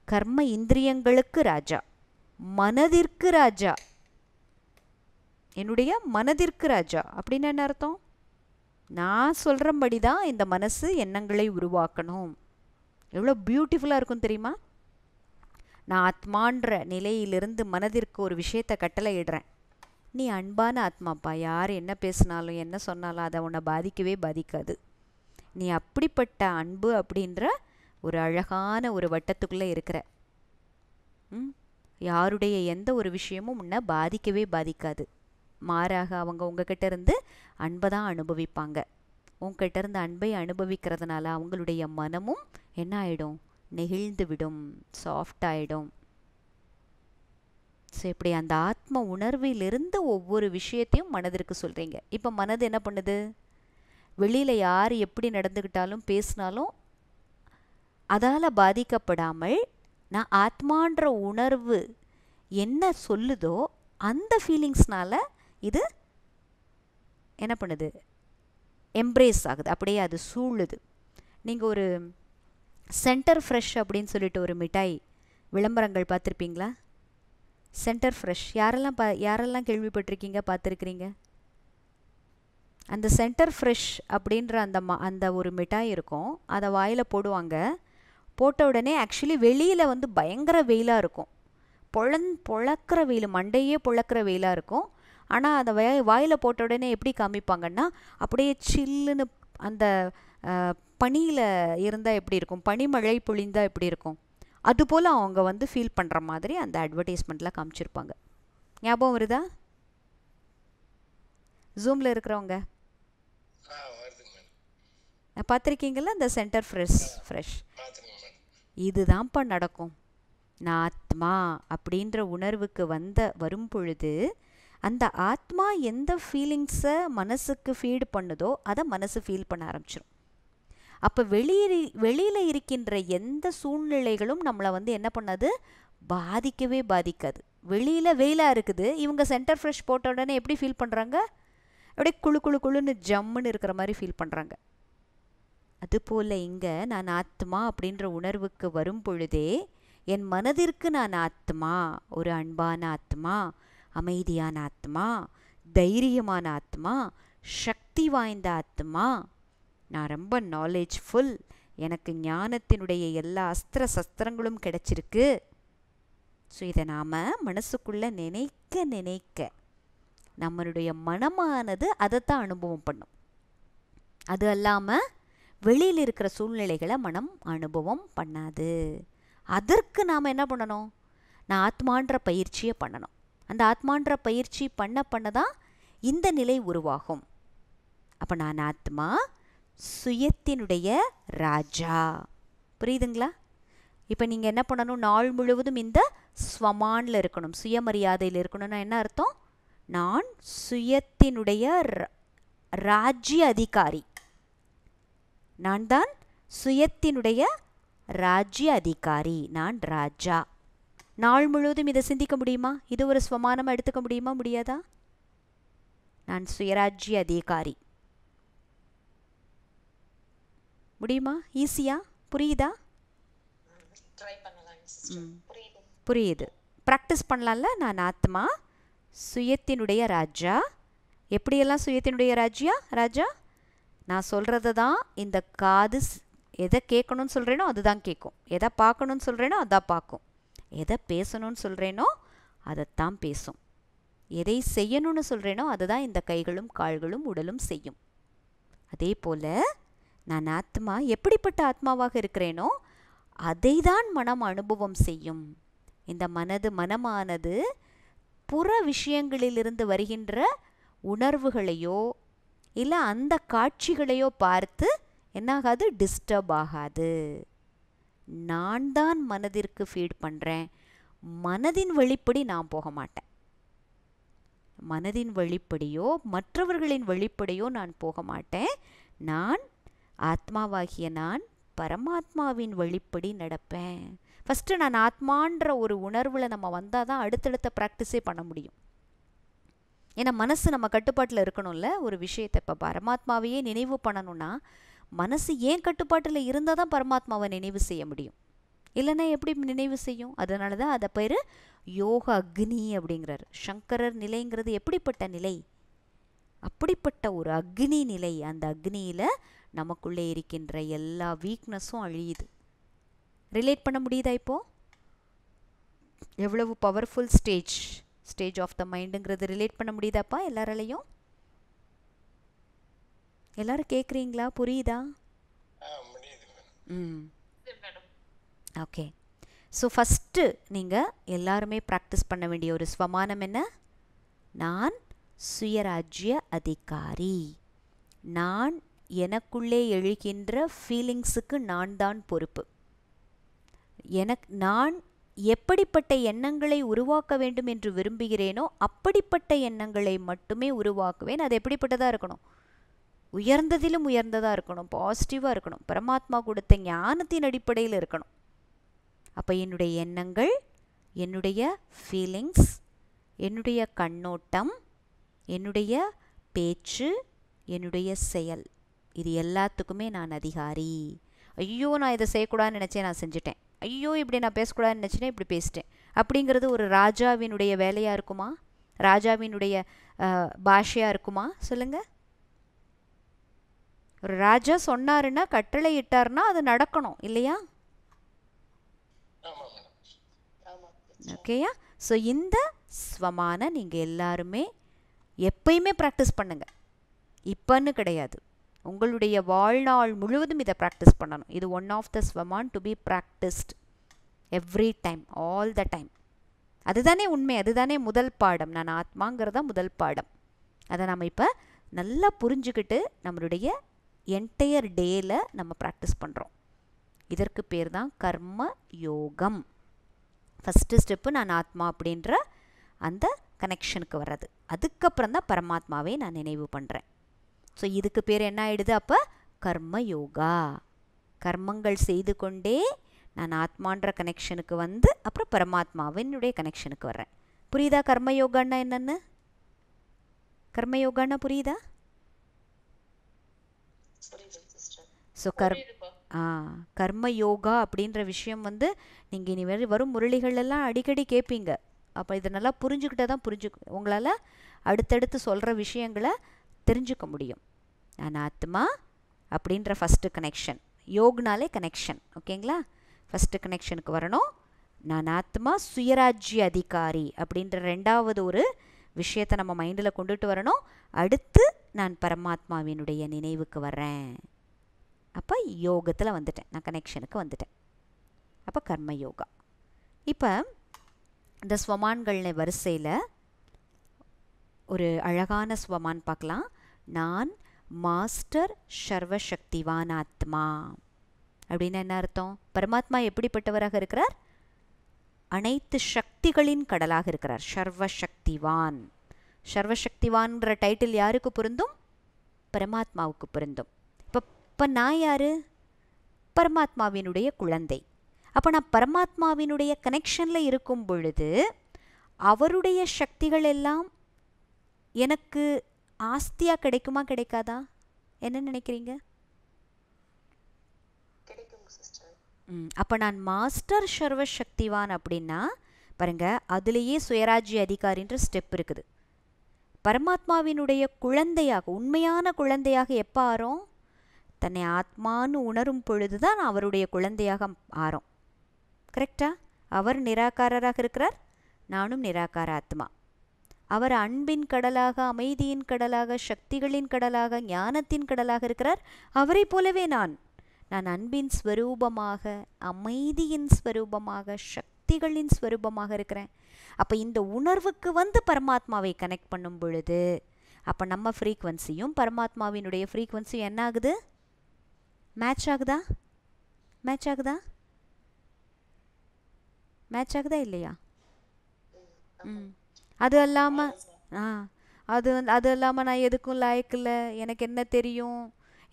கர்ம இந்திரியங்களுக்கு ராஜா, மனதிற்கு ராஜா. என்னுடைய மனதிற்கு ராஜா அப்படின்னு என்ன அர்த்தம்? நான் சொல்கிறபடி தான் இந்த மனசு எண்ணங்களை உருவாக்கணும். எவ்வளோ பியூட்டிஃபுல்லாக இருக்கும் தெரியுமா? நான் ஆத்மான்ற நிலையிலிருந்து மனதிற்கு ஒரு விஷயத்தை கட்டளையிடுறேன். நீ அன்பான ஆத்மாப்பா, யார் என்ன பேசினாலும் என்ன சொன்னாலும் அதை உன்னை பாதிக்கவே பாதிக்காது. நீ அப்படிப்பட்ட அன்பு அப்படின்ற ஒரு அழகான ஒரு வட்டத்துக்குள்ளே இருக்கிற. யாருடைய எந்த ஒரு விஷயமும் உன்னை பாதிக்கவே பாதிக்காது. மாறாக அவங்க உங்ககிட்ட இருந்து அன்பை தான் அனுபவிப்பாங்க. உங்ககிட்ட இருந்து அன்பை அனுபவிக்கிறதுனால அவங்களுடைய மனமும் என்ன ஆகிடும்? நெகிழ்ந்து விடும், சாஃப்ட் ஆகிடும். ஸோ இப்படி அந்த ஆத்ம உணர்விலிருந்து ஒவ்வொரு விஷயத்தையும் மனதிற்கு சொல்கிறீங்க. இப்போ மனது என்ன பண்ணுது? வெளியில் யார் எப்படி நடந்துக்கிட்டாலும் பேசினாலும் அதால் பாதிக்கப்படாமல், நான் ஆத்மான்ற உணர்வு என்ன சொல்லுதோ அந்த ஃபீலிங்ஸ்னால் இது என்ன பண்ணுது, எம்ப்ரேஸ் ஆகுது, அப்படியே அது சூழுது. நீங்கள் ஒரு சென்டர் ஃப்ரெஷ் அப்படின்னு சொல்லிட்டு ஒரு மிட்டாய் விளம்பரங்கள் பார்த்துருப்பீங்களா? சென்டர் ஃப்ரெஷ் யாரெல்லாம் கேள்விப்பட்டிருக்கீங்க, பார்த்துருக்கிறீங்க? அந்த சென்டர் ஃப்ரெஷ் அப்படின்ற அந்த ஒரு மிட்டாய் இருக்கும், அதை வாயில் போடுவாங்க. போட்ட உடனே ஆக்சுவலி வெளியில் வந்து பயங்கர வெயிலாக இருக்கும், பொழக்கிற வெயில், மண்டையே பொழக்கிற வெயிலாக இருக்கும். ஆனால் அதை வாயில் போட்ட உடனே எப்படி காமிப்பாங்கன்னா, அப்படியே சில்லுன்னு அந்த பனியில் இருந்தால் எப்படி இருக்கும், பனிமழை பொழிந்தால் எப்படி இருக்கும், அதுபோல் அவங்க வந்து ஃபீல் பண்ணுற மாதிரி அந்த அட்வர்டைஸ்மெண்ட்டில் காமிச்சிருப்பாங்க. ஞாபகம் வருதா? ஜூமில் இருக்கிறவங்க பார்த்துருக்கீங்களா? இந்த சென்டர் ஃப்ரெஷ் இதுதான்ப்பா நடக்கும். நான் ஆத்மா அப்படின்ற உணர்வுக்கு வரும் பொழுது அந்த ஆத்மா எந்த ஃபீலிங்ஸை மனசுக்கு ஃபீடு பண்ணுதோ அதை மனசு ஃபீல் பண்ண ஆரம்பிச்சிடும். அப்போ வெளியில் இருக்கின்ற எந்த சூழ்நிலைகளும் நம்மளை வந்து என்ன பண்ணாது, பாதிக்கவே பாதிக்காது. வெளியில் வெயிலாக இருக்குது, இவங்க சென்டர் ஃப்ரெஷ் போட்ட உடனே எப்படி ஃபீல் பண்ணுறாங்க, அப்படியே குழுன்னு ஜம்முன்னு இருக்கிற மாதிரி ஃபீல் பண்ணுறாங்க. அதுபோல் இங்கே நான் ஆத்மா அப்படின்ற உணர்வுக்கு வரும் பொழுதே என் மனதிற்கு நான் ஆத்மா, ஒரு அன்பான ஆத்மா, அமைதியான ஆத்மா, தைரியமான ஆத்மா, சக்தி வாய்ந்த ஆத்மா, நான் ரொம்ப நாலேஜ்ஃபுல், எனக்கு ஞானத்தினுடைய எல்லா அஸ்திர சஸ்திரங்களும் கிடைச்சிருக்கு. ஸோ இதை நாம் மனசுக்குள்ளே நினைக்க நம்மளுடைய மனமானது அதைத்தான் அனுபவம் பண்ணும். அது அல்லாமல் வெளியில் இருக்கிற சூழ்நிலைகளை மனம் அனுபவம் பண்ணாது. அதற்கு நாம் என்ன பண்ணணும், நான் ஆத்மான்ற பயிற்சியை பண்ணணும். அந்த ஆத்மான்ற பயிற்சி பண்ண தான் இந்த நிலை உருவாகும். அப்போ நான் ஆத்மா, சுயத்தினுடைய ராஜா. புரியுதுங்களா? இப்போ நீங்கள் என்ன பண்ணணும், நாள் முழுவதும் இந்த ஸ்வமானில் இருக்கணும், சுயமரியாதையில் இருக்கணும்னா என்ன அர்த்தம், நான் சுயத்தினுடைய ராஜ்ய அதிகாரி, நான் தான் சுயத்தினுடைய ராஜ்ய அதிகாரி, நான் ராஜா. நாள் முழுவதும் இதை சிந்திக்க முடியுமா? இது ஒரு ஸ்வமானமாக எடுத்துக்க முடியுமா? முடியாதா? நான் சுயராஜ்ய அதிகாரி. முடியுமா? ஈஸியா? புரியுதா? புரியுது. ப்ராக்டிஸ் பண்ணலாம்ல. நான் ஆத்மா, சுயத்தினுடைய ராஜா. எப்படியெல்லாம் சுயத்தினுடைய ராஜா? நான் சொல்கிறது தான் இந்த காது எதை கேட்கணும்னு சொல்கிறேனோ அதுதான் கேட்கும், எதை பார்க்கணுன்னு சொல்கிறேனோ அதான் பார்க்கும், எதை பேசணும்னு சொல்கிறேனோ அதைத்தான் பேசும், எதை செய்யணும்னு சொல்கிறேனோ அதுதான் இந்த கைகளும் கால்களும் உடலும் செய்யும். அதே போல் நான் ஆத்மா, எப்படிப்பட்ட ஆத்மாவாக இருக்கிறேனோ அதை தான் மனம் அனுபவம் செய்யும். இந்த மனமானது புற விஷயங்களிலிருந்து வருகின்ற உணர்வுகளையோ இல்லை அந்த காட்சிகளையோ பார்த்து என்னாகாது, டிஸ்டர்ப் ஆகாது. நான் தான் மனதிற்கு ஃபீட் பண்ணுறேன். மனதின் வழிப்படி நான் போக மாட்டேன். மனதின் வழிப்படியோ மற்றவர்களின் வழிப்படியோ நான் போக மாட்டேன். நான் ஆத்மாவாகிய நான் பரமாத்மாவின் வழிப்படி நடப்பேன். ஃபஸ்ட்டு நான் ஆத்மான்ற ஒரு உணர்வில் நம்ம வந்தால் தான் அடுத்தடுத்த ப்ராக்டிஸே பண்ண முடியும். ஏன்னா மனசு நம்ம கட்டுப்பாட்டில் இருக்கணும்ல ஒரு விஷயத்தை. இப்போ பரமாத்மாவையே நினைவு பண்ணணும்னா மனசு ஏன் கட்டுப்பாட்டில் இருந்தால் தான் பரமாத்மாவை நினைவு செய்ய முடியும், இல்லைன்னா எப்படி நினைவு செய்யும்? அதனால தான் அதை பேர் யோக அக்னி அப்படிங்கிறார். சங்கரர் நிலைங்கிறது எப்படிப்பட்ட நிலை? அப்படிப்பட்ட ஒரு அக்னி நிலை. அந்த அக்னியில் நமக்குள்ளே இருக்கின்ற எல்லா வீக்னஸும் அழியுது. ரிலேட் பண்ண முடியுதா? இப்போது எவ்வளவு பவர்ஃபுல் ஸ்டேஜ் ஆஃப் த மைண்டுங்கிறது ரிலேட் பண்ண முடியுதாப்பா எல்லாராலையும்? எல்லாரும் கேட்குறீங்களா? புரியுதா? ஓகே. ஸோ ஃபஸ்ட்டு நீங்கள் எல்லாருமே ப்ராக்டிஸ் பண்ண வேண்டிய ஒரு ஸ்வமானம் என்ன? நான் சுயராஜ்ய அதிகாரி. நான் எனக்குள்ளே எழுகின்ற ஃபீலிங்ஸுக்கு நான் தான் பொறுப்பு. நான் எப்படிப்பட்ட எண்ணங்களை உருவாக்க வேண்டும் என்று விரும்புகிறேனோ அப்படிப்பட்ட எண்ணங்களை மட்டுமே உருவாக்குவேன். அது எப்படிப்பட்டதாக இருக்கணும்? உயர்ந்ததிலும் உயர்ந்ததாக இருக்கணும், பாசிட்டிவாக இருக்கணும், பரமாத்மா கொடுத்த ஞானத்தின் அடிப்படையில் இருக்கணும். அப்போ என்னுடைய எண்ணங்கள், என்னுடைய ஃபீலிங்ஸ், என்னுடைய கண்ணோட்டம், என்னுடைய பேச்சு, என்னுடைய செயல், இது எல்லாத்துக்குமே நான் அதிகாரி. ஐயோ நான் இதை செய்யக்கூடாதுன்னு நினச்சேன், நான் செஞ்சுட்டேன். ஐயோ இப்படி நான் பேசக்கூடாதுன்னு நினச்சினேன், இப்படி பேசிட்டேன். அப்படிங்கிறது ஒரு ராஜாவினுடைய வேலையாக இருக்குமா? ராஜாவினுடைய பாஷையாக இருக்குமா? சொல்லுங்கள். ஒரு ராஜா சொன்னாருன்னா, கட்டளை இட்டார்னா அது நடக்கணும் இல்லையா? ஓகேயா? ஸோ இந்த ஸ்வமான நீங்கள் எல்லாருமே எப்பயுமே ப்ராக்டிஸ் பண்ணுங்கள். இப்போன்னு கிடையாது, உங்களுடைய வாழ்நாள் முழுவதும் இதை ப்ராக்டிஸ் பண்ணணும். இது one of the swaman to be practised every time, all the time. அதுதானே உண்மை, அதுதானே முதல் பாடம். நான் ஆத்மாங்கிறதா முதல் பாடம். அதை நம்ம இப்போ நல்லா புரிஞ்சுக்கிட்டு நம்மளுடைய என்டையர் டேயில் நம்ம ப்ராக்டிஸ் பண்ணுறோம். இதற்கு பேர் தான் கர்ம யோகம். ஃபஸ்ட்டு ஸ்டெப்பு நான் ஆத்மா அப்படின்ற அந்த கனெக்ஷனுக்கு வர்றது. அதுக்கப்புறம் தான் பரமாத்மாவை நான் நினைவு பண்ணுறேன். ஸோ இதுக்கு பேர் என்ன ஆகிடுது அப்போ? கர்ம யோகா. கர்மங்கள் செய்து கொண்டே நான் ஆத்மான்ற கனெக்ஷனுக்கு வந்து அப்புறம் பரமாத்மாவினுடைய கனெக்ஷனுக்கு வர்றேன். புரியுதா கர்ம யோகான்னா என்னன்னு? கர்ம யோகான்னா புரியுதா? ஸோ கர்ம யோகா அப்படின்ற விஷயம் வந்து நீங்கள் இனி வரும் முரளிகளெல்லாம் அடிக்கடி கேட்பீங்க. அப்போ இதை நல்லா புரிஞ்சுக்கிட்டே தான் உங்களால் அடுத்தடுத்து சொல்கிற விஷயங்களை தெரிஞ்சுக்க முடியும். நான் ஆத்மா அப்படின்ற ஃபஸ்ட்டு கனெக்ஷன், யோக்னாலே கனெக்ஷன். ஓகேங்களா? ஃபஸ்ட்டு கனெக்ஷனுக்கு வரணும். நான் ஆத்மா சுயராஜ்ய அதிகாரி அப்படின்ற ரெண்டாவது ஒரு விஷயத்தை நம்ம மைண்டில் கொண்டுட்டு வரணும். அடுத்து நான் பரமாத்மாவினுடைய நினைவுக்கு வர்றேன். அப்போ யோகத்தில் வந்துட்டேன், நான் கனெக்ஷனுக்கு வந்துட்டேன். அப்போ கர்ம யோகா. இப்போ இந்த ஸ்வமான்கள் வரிசையில் ஒரு அழகான ஸ்வமான் பார்க்கலாம். நான் மாஸ்டர் சர்வசக்திவான் ஆத்மா. அப்படின்னு என்ன அர்த்தம்? பரமாத்மா எப்படிப்பட்டவராக இருக்கிறார்? அனைத்து சக்திகளின் கடலாக இருக்கிறார். சர்வசக்திவான். சர்வசக்திவான்ற டைட்டில் யாருக்கு பொருந்தும்? பரமாத்மாவுக்கு பொருந்தும். இப்போ நான் யார்? பரமாத்மாவினுடைய குழந்தை. அப்போ நான் பரமாத்மாவினுடைய கனெக்ஷனில் இருக்கும் பொழுது அவருடைய சக்திகள் எல்லாம் எனக்கு ஆஸ்தியாக கிடைக்குமா கிடைக்காதா? என்ன நினைக்கிறீங்க? அப்போ நான் மாஸ்டர் சர்வசக்திவான் அப்படின்னா பாருங்க, அதுலேயே சுயராஜ்ய அதிகாரின்ற ஸ்டெப் இருக்குது. பரமாத்மாவினுடைய குழந்தையாக, உண்மையான குழந்தையாக எப்போ ஆறோம்? தன்னை ஆத்மான்னு உணரும் பொழுது தான் அவருடைய குழந்தையாக ஆறோம். கரெக்டா? அவர் நிராகாரராக இருக்கிறார், நானும் நிராகார ஆத்மா. அவர் அன்பின் கடலாக, அமைதியின் கடலாக, சக்திகளின் கடலாக, ஞானத்தின் கடலாக இருக்கிறார். அவரை போலவே நான் அன்பின் ஸ்வரூபமாக, அமைதியின் ஸ்வரூபமாக, சக்திகளின் ஸ்வரூபமாக இருக்கிறேன். அப்போ இந்த உணர்வுக்கு வந்து பரமாத்மாவை கனெக்ட் பண்ணும் பொழுது அப்போ நம்ம ஃப்ரீக்வன்சியும் பரமாத்மாவினுடைய ஃப்ரீக்வன்சியும் என்ன ஆகுது? மேட்ச் ஆகுதா? மேட்ச் ஆகுதா? மேட்ச் ஆகுதா இல்லையா? அது இல்லாமல் அது இல்லாமல் நான் எதுக்கும் லாயக்கில்லை, எனக்கு என்ன தெரியும்,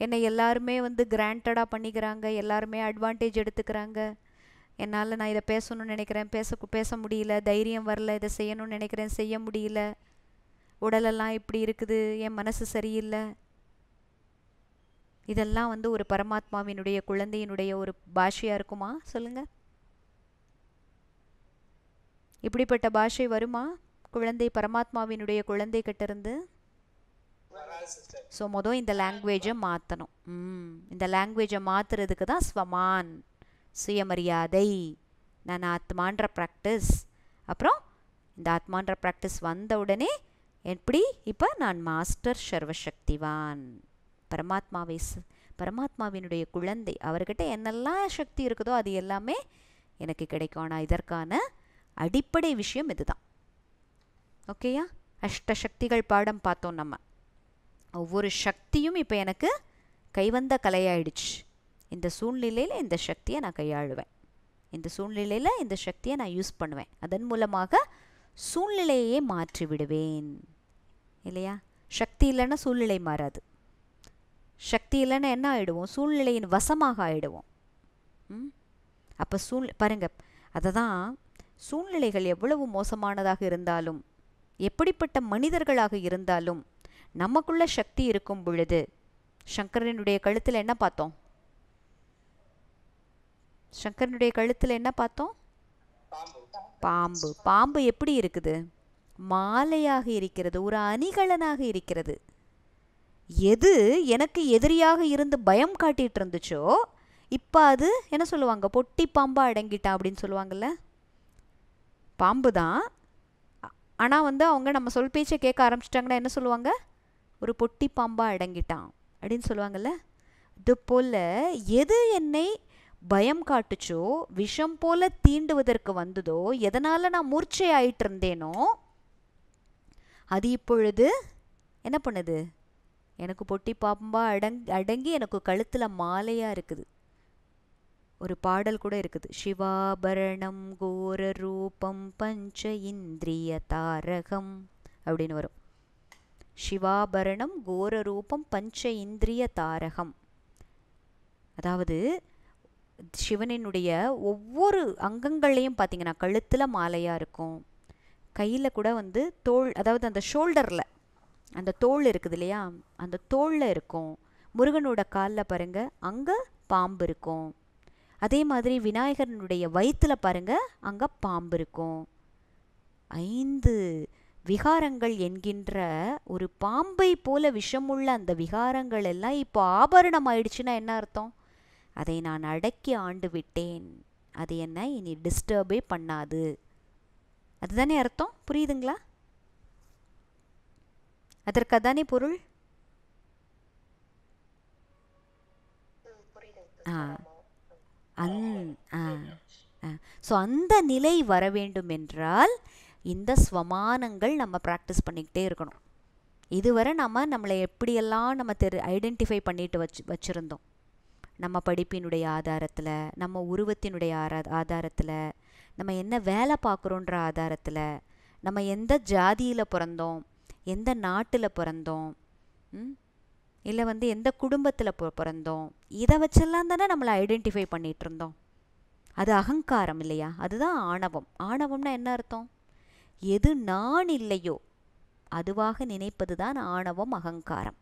என்னை எல்லாருமே வந்து கிராண்டடாக பண்ணிக்கிறாங்க, எல்லாருமே அட்வான்டேஜ் எடுத்துக்கிறாங்க, என்னால் நான் இதை பேசணும்னு நினைக்கிறேன், பேச முடியல, தைரியம் வரல, இதை செய்யணும்னு நினைக்கிறேன், செய்ய முடியல, உடலெல்லாம் இப்படி இருக்குது, என் மனசு சரியில்லை. இதெல்லாம் வந்து ஒரு பரமாத்மாவினுடைய குழந்தையினுடைய ஒரு பாஷையாக இருக்குமா? சொல்லுங்கள். இப்படிப்பட்ட பாஷை வருமா குழந்தை பரமாத்மாவினுடைய குழந்தை கிட்ட இருந்து? ஸோ இந்த லாங்குவேஜை மாற்றணும். இந்த லாங்குவேஜை மாற்றுறதுக்கு தான் ஸ்வமான், சுயமரியாதை, நான் ஆத்மான்ற ப்ராக்டிஸ். அப்புறம் இந்த ஆத்மான்ற ப்ராக்டிஸ் வந்த உடனே எப்படி? இப்போ நான் மாஸ்டர் சர்வசக்திவான், பரமாத்மாவினுடைய குழந்தை, அவர்கிட்ட என்னெல்லாம் சக்தி இருக்குதோ அது எல்லாமே எனக்கு கிடைக்கும். ஆனால் இதற்கான அடிப்படை விஷயம் இதுதான். ஓகேயா? அஷ்டசக்திகள் பாடம் பார்த்தோம் நம்ம. ஒவ்வொரு சக்தியும் இப்போ எனக்கு கைவந்த கலையாயிடுச்சு. இந்த சூழ்நிலையில் இந்த சக்தியை நான் கையாளுவேன், இந்த சூழ்நிலையில் இந்த சக்தியை நான் யூஸ் பண்ணுவேன், அதன் மூலமாக சூழ்நிலையே மாற்றி விடுவேன். இல்லையா? சக்தி இல்லைன்னா சூழ்நிலை மாறாது. சக்தி இல்லைன்னா என்ன ஆகிடுவோம்? சூழ்நிலையின் வசமாக ஆகிடுவோம். அப்போ பாருங்க, அதை தான் சூழ்நிலைகள் எவ்வளவு மோசமானதாக இருந்தாலும் எப்படிப்பட்ட மனிதர்களாக இருந்தாலும் நமக்குள்ள சக்தி இருக்கும் பொழுது, சங்கரனுடைய கழுத்தில் என்ன பார்த்தோம்? சங்கரனுடைய கழுத்தில் என்ன பார்த்தோம்? பாம்பு. பாம்பு எப்படி இருக்குது? மாலையாக இருக்கிறது, ஒரு அணிகலனாக இருக்கிறது. எது எனக்கு எதிரியாக இருந்து பயம் காட்டிட்டு இருந்துச்சோ இப்போ அது என்ன சொல்லுவாங்க? பொட்டி பாம்பா அடங்கிட்டான் அப்படின்னு சொல்லுவாங்கல்ல. பாம்பு தான், ஆனால் அவங்க நம்ம சொல் பேச்சை கேட்க ஆரம்பிச்சிட்டாங்கன்னா என்ன சொல்லுவாங்க? ஒரு பொட்டி பாம்பா அடங்கிட்டான் அப்படின்னு சொல்லுவாங்கல்ல. இது போல் எது என்னை பயம் காட்டுச்சோ, விஷம் போல தீண்டுவதற்கு வந்ததோ, எதனால் நான் மூர்ச்சை ஆயிட்டு இருந்தேனோ அது இப்பொழுது என்ன பண்ணுது? எனக்கு பொட்டி பாம்பா அடங்கி எனக்கு கழுத்தில் மாலையாக இருக்குது. ஒரு பாடல் கூட இருக்குது, சிவாபரணம் கோர ரூபம் பஞ்ச இந்திரிய தாரகம் அப்படின்னு வரும். சிவாபரணம் கோர ரூபம் பஞ்ச இந்திரிய தாரகம். அதாவது சிவனினுடைய ஒவ்வொரு அங்கங்களையும் பார்த்தீங்கன்னா கழுத்தில் மாலையாக இருக்கும், கையில் கூட தோள், அதாவது அந்த ஷோல்டரில் அந்த தோள் இருக்குது இல்லையா, அந்த தோளில் இருக்கும். முருகனோட காலில் பாருங்கள், அங்கே பாம்பு இருக்கும். அதே மாதிரி விநாயகரனுடைய வயிற்றில் பாருங்கள், அங்கே பாம்பு இருக்கும். 5 விகாரங்கள் என்கின்ற ஒரு பாம்பை போல விஷமுள்ள அந்த விகாரங்கள் எல்லாம் இப்போ ஆபரணம் ஆயிடுச்சுன்னா என்ன அர்த்தம்? அதை நான் அடக்கி ஆண்டு விட்டேன், அது என்ன இனி டிஸ்டர்பே பண்ணாது, அதுதானே அர்த்தம். புரியுதுங்களா? அதற்கு அதானே பொருள். ஸோ அந்த நிலை வர வேண்டும் என்றால் இந்த ஸ்வமானங்கள் நம்ம ப்ராக்டிஸ் பண்ணிக்கிட்டே இருக்கணும். இதுவரை நம்மளை எப்படியெல்லாம் நம்ம ஐடென்டிஃபை பண்ணிட்டு வச்சுருந்தோம். நம்ம படிப்பினுடைய ஆதாரத்தில், நம்ம உருவத்தினுடைய ஆதாரத்தில், நம்ம என்ன வேலை பார்க்குறோன்ற ஆதாரத்தில், நம்ம எந்த ஜாதியில் பிறந்தோம், எந்த நாட்டில் பிறந்தோம், இல்லை எந்த குடும்பத்தில் பிறந்தோம், இதை வச்செல்லாம் தானே நம்மளை ஐடென்டிஃபை பண்ணிகிட்டு இருந்தோம். அது அகங்காரம் இல்லையா? அதுதான் ஆணவம். ஆணவம்னா என்ன அர்த்தம்? எது நான் இல்லையோ அதுவாக நினைப்பது தான் ஆணவம், அகங்காரம்.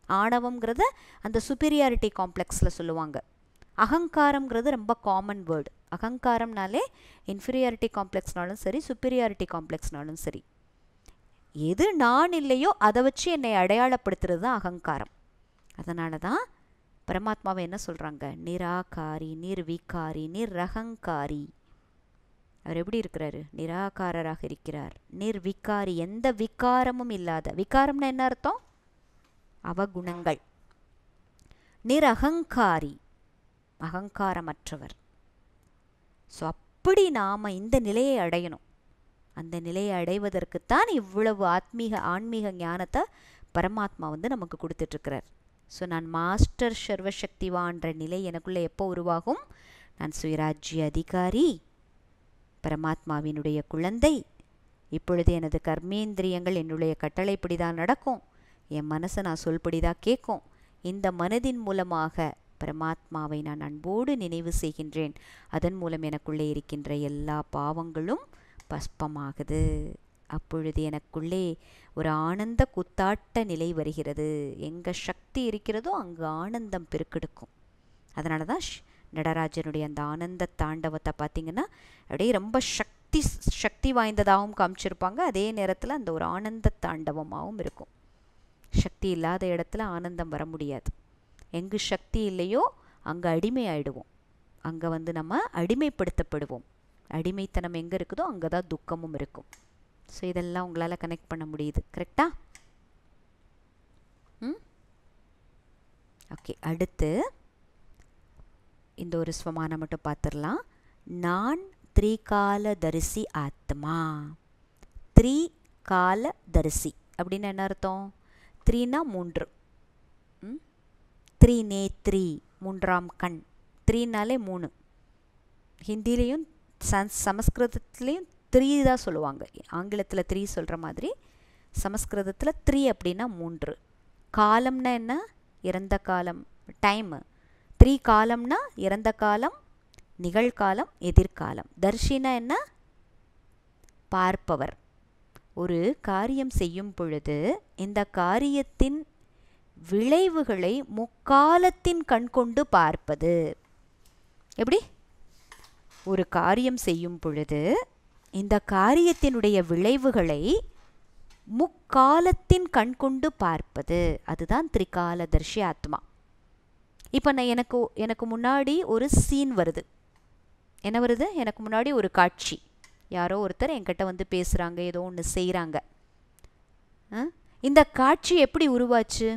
ஆணவம்ங்கிறத அந்த சுப்பீரியாரிட்டி காம்ப்ளெக்ஸில் சொல்லுவாங்க. அகங்காரம்ங்கிறது ரொம்ப காமன் வேர்டு. அகங்காரம்னாலே இன்ஃபீரியாரிட்டி காம்ப்ளெக்ஸ்னாலும் சரி, சுப்பீரியாரிட்டி காம்ப்ளெக்ஸ்னாலும் சரி, எது நான் இல்லையோ அதை வச்சு என்னை அடையாளப்படுத்துறது தான் அகங்காரம். அதனால தான் பரமாத்மாவை என்ன சொல்கிறாங்க? நிராகாரி, நிர்விகாரி, நிரகங்காரி. அவர் எப்படி இருக்கிறாரு? நிராகாரராக இருக்கிறார். நிர்விகாரி, எந்த விகாரமும் இல்லாத. விகாரம்னா என்ன அர்த்தம்? அவகுணங்கள். நிரகங்காரி, அகங்காரமற்றவர். ஸோ அப்படி நாம் இந்த நிலையை அடையணும். அந்த நிலையை அடைவதற்குத்தான் இவ்வளவு ஆன்மீக ஞானத்தை பரமாத்மா நமக்கு கொடுத்துட்ருக்கிறார். ஸோ நான் மாஸ்டர் சர்வசக்திவான்ற நிலை எனக்குள்ளே எப்போ உருவாகும்? நான் சுயராஜ்ய அதிகாரி, பரமாத்மாவினுடைய குழந்தை. இப்பொழுது எனது கர்மேந்திரியங்கள் என்னுடைய கட்டளைப்படி தான் நடக்கும், என் மனசை நான் சொல்படி தான் கேட்கும். இந்த மனதின் மூலமாக பரமாத்மாவை நான் அன்போடு நினைவு செய்கின்றேன். அதன் மூலம் எனக்குள்ளே இருக்கின்ற எல்லா பாவங்களும் பஸ்பமாகுது. அப்பொழுது எனக்குள்ளே ஒரு ஆனந்த குத்தாட்ட நிலை வருகிறது. எங்கே சக்தி இருக்கிறதோ அங்கு ஆனந்தம் பெருக்கெடுக்கும். அதனால தான் நடராஜனுடைய அந்த ஆனந்த தாண்டவத்தை பார்த்திங்கன்னா அப்படியே ரொம்ப சக்தி வாய்ந்ததாகவும் காமிச்சிருப்பாங்க. அதே நேரத்தில் அந்த ஒரு ஆனந்த தாண்டவமாகவும் இருக்கும். சக்தி இல்லாத இடத்துல ஆனந்தம் வர முடியாது. எங்கு சக்தி இல்லையோ அங்கே அடிமை ஆயிடுவோம். அங்கே நம்ம அடிமைப்படுத்தப்படுவோம். அடிமைத்தனம் எங்கே இருக்குதோ அங்கே தான் துக்கமும் இருக்கும். ஸோ இதெல்லாம் உங்களால் கனெக்ட் பண்ண முடியுது. கரெக்டா? ஓகே, அடுத்து இந்த ஒரு ஸ்வமானம் மட்டும் பார்த்துடலாம். நான் திரிகாலதரிசி ஆத்மா. திரிகாலதரிசி அப்படின்னு என்ன அர்த்தம்? த்ரீனா 3, த்ரிநேத்ரி மூன்றாம் கண். த்ரீனாலே 3. ஹிந்திலையும் சமஸ்கிருதத்துலேயும் 3 தான் சொல்லுவாங்க. ஆங்கிலத்தில் 3 சொல்கிற மாதிரி சமஸ்கிருதத்தில் 3 அப்படின்னா 3. காலம்னா என்ன? இறந்த காலம், டைமு. 3 காலம்னா இறந்த காலம், நிகழ்காலம், எதிர்காலம். தர்ஷினா என்ன? பார்ப்பவர். ஒரு காரியம் செய்யும் பொழுது இந்த காரியத்தின் விளைவுகளை முக்காலத்தின் கண் கொண்டு பார்ப்பது. எப்படி? ஒரு காரியம் செய்யும் பொழுது இந்த காரியத்தினுடைய விளைவுகளை முக்காலத்தின் கண் கொண்டு பார்ப்பது, அதுதான் திரிகாலதர்ஷி ஆத்மா. இப்போ நான் எனக்கு முன்னாடி ஒரு சீன் வருது. என்ன வருது? எனக்கு முன்னாடி ஒரு காட்சி. யாரோ ஒருத்தர் என்கிட்ட வந்து பேசுகிறாங்க, ஏதோ ஒன்று செய்கிறாங்க. இந்த காட்சி எப்படி உருவாச்சு?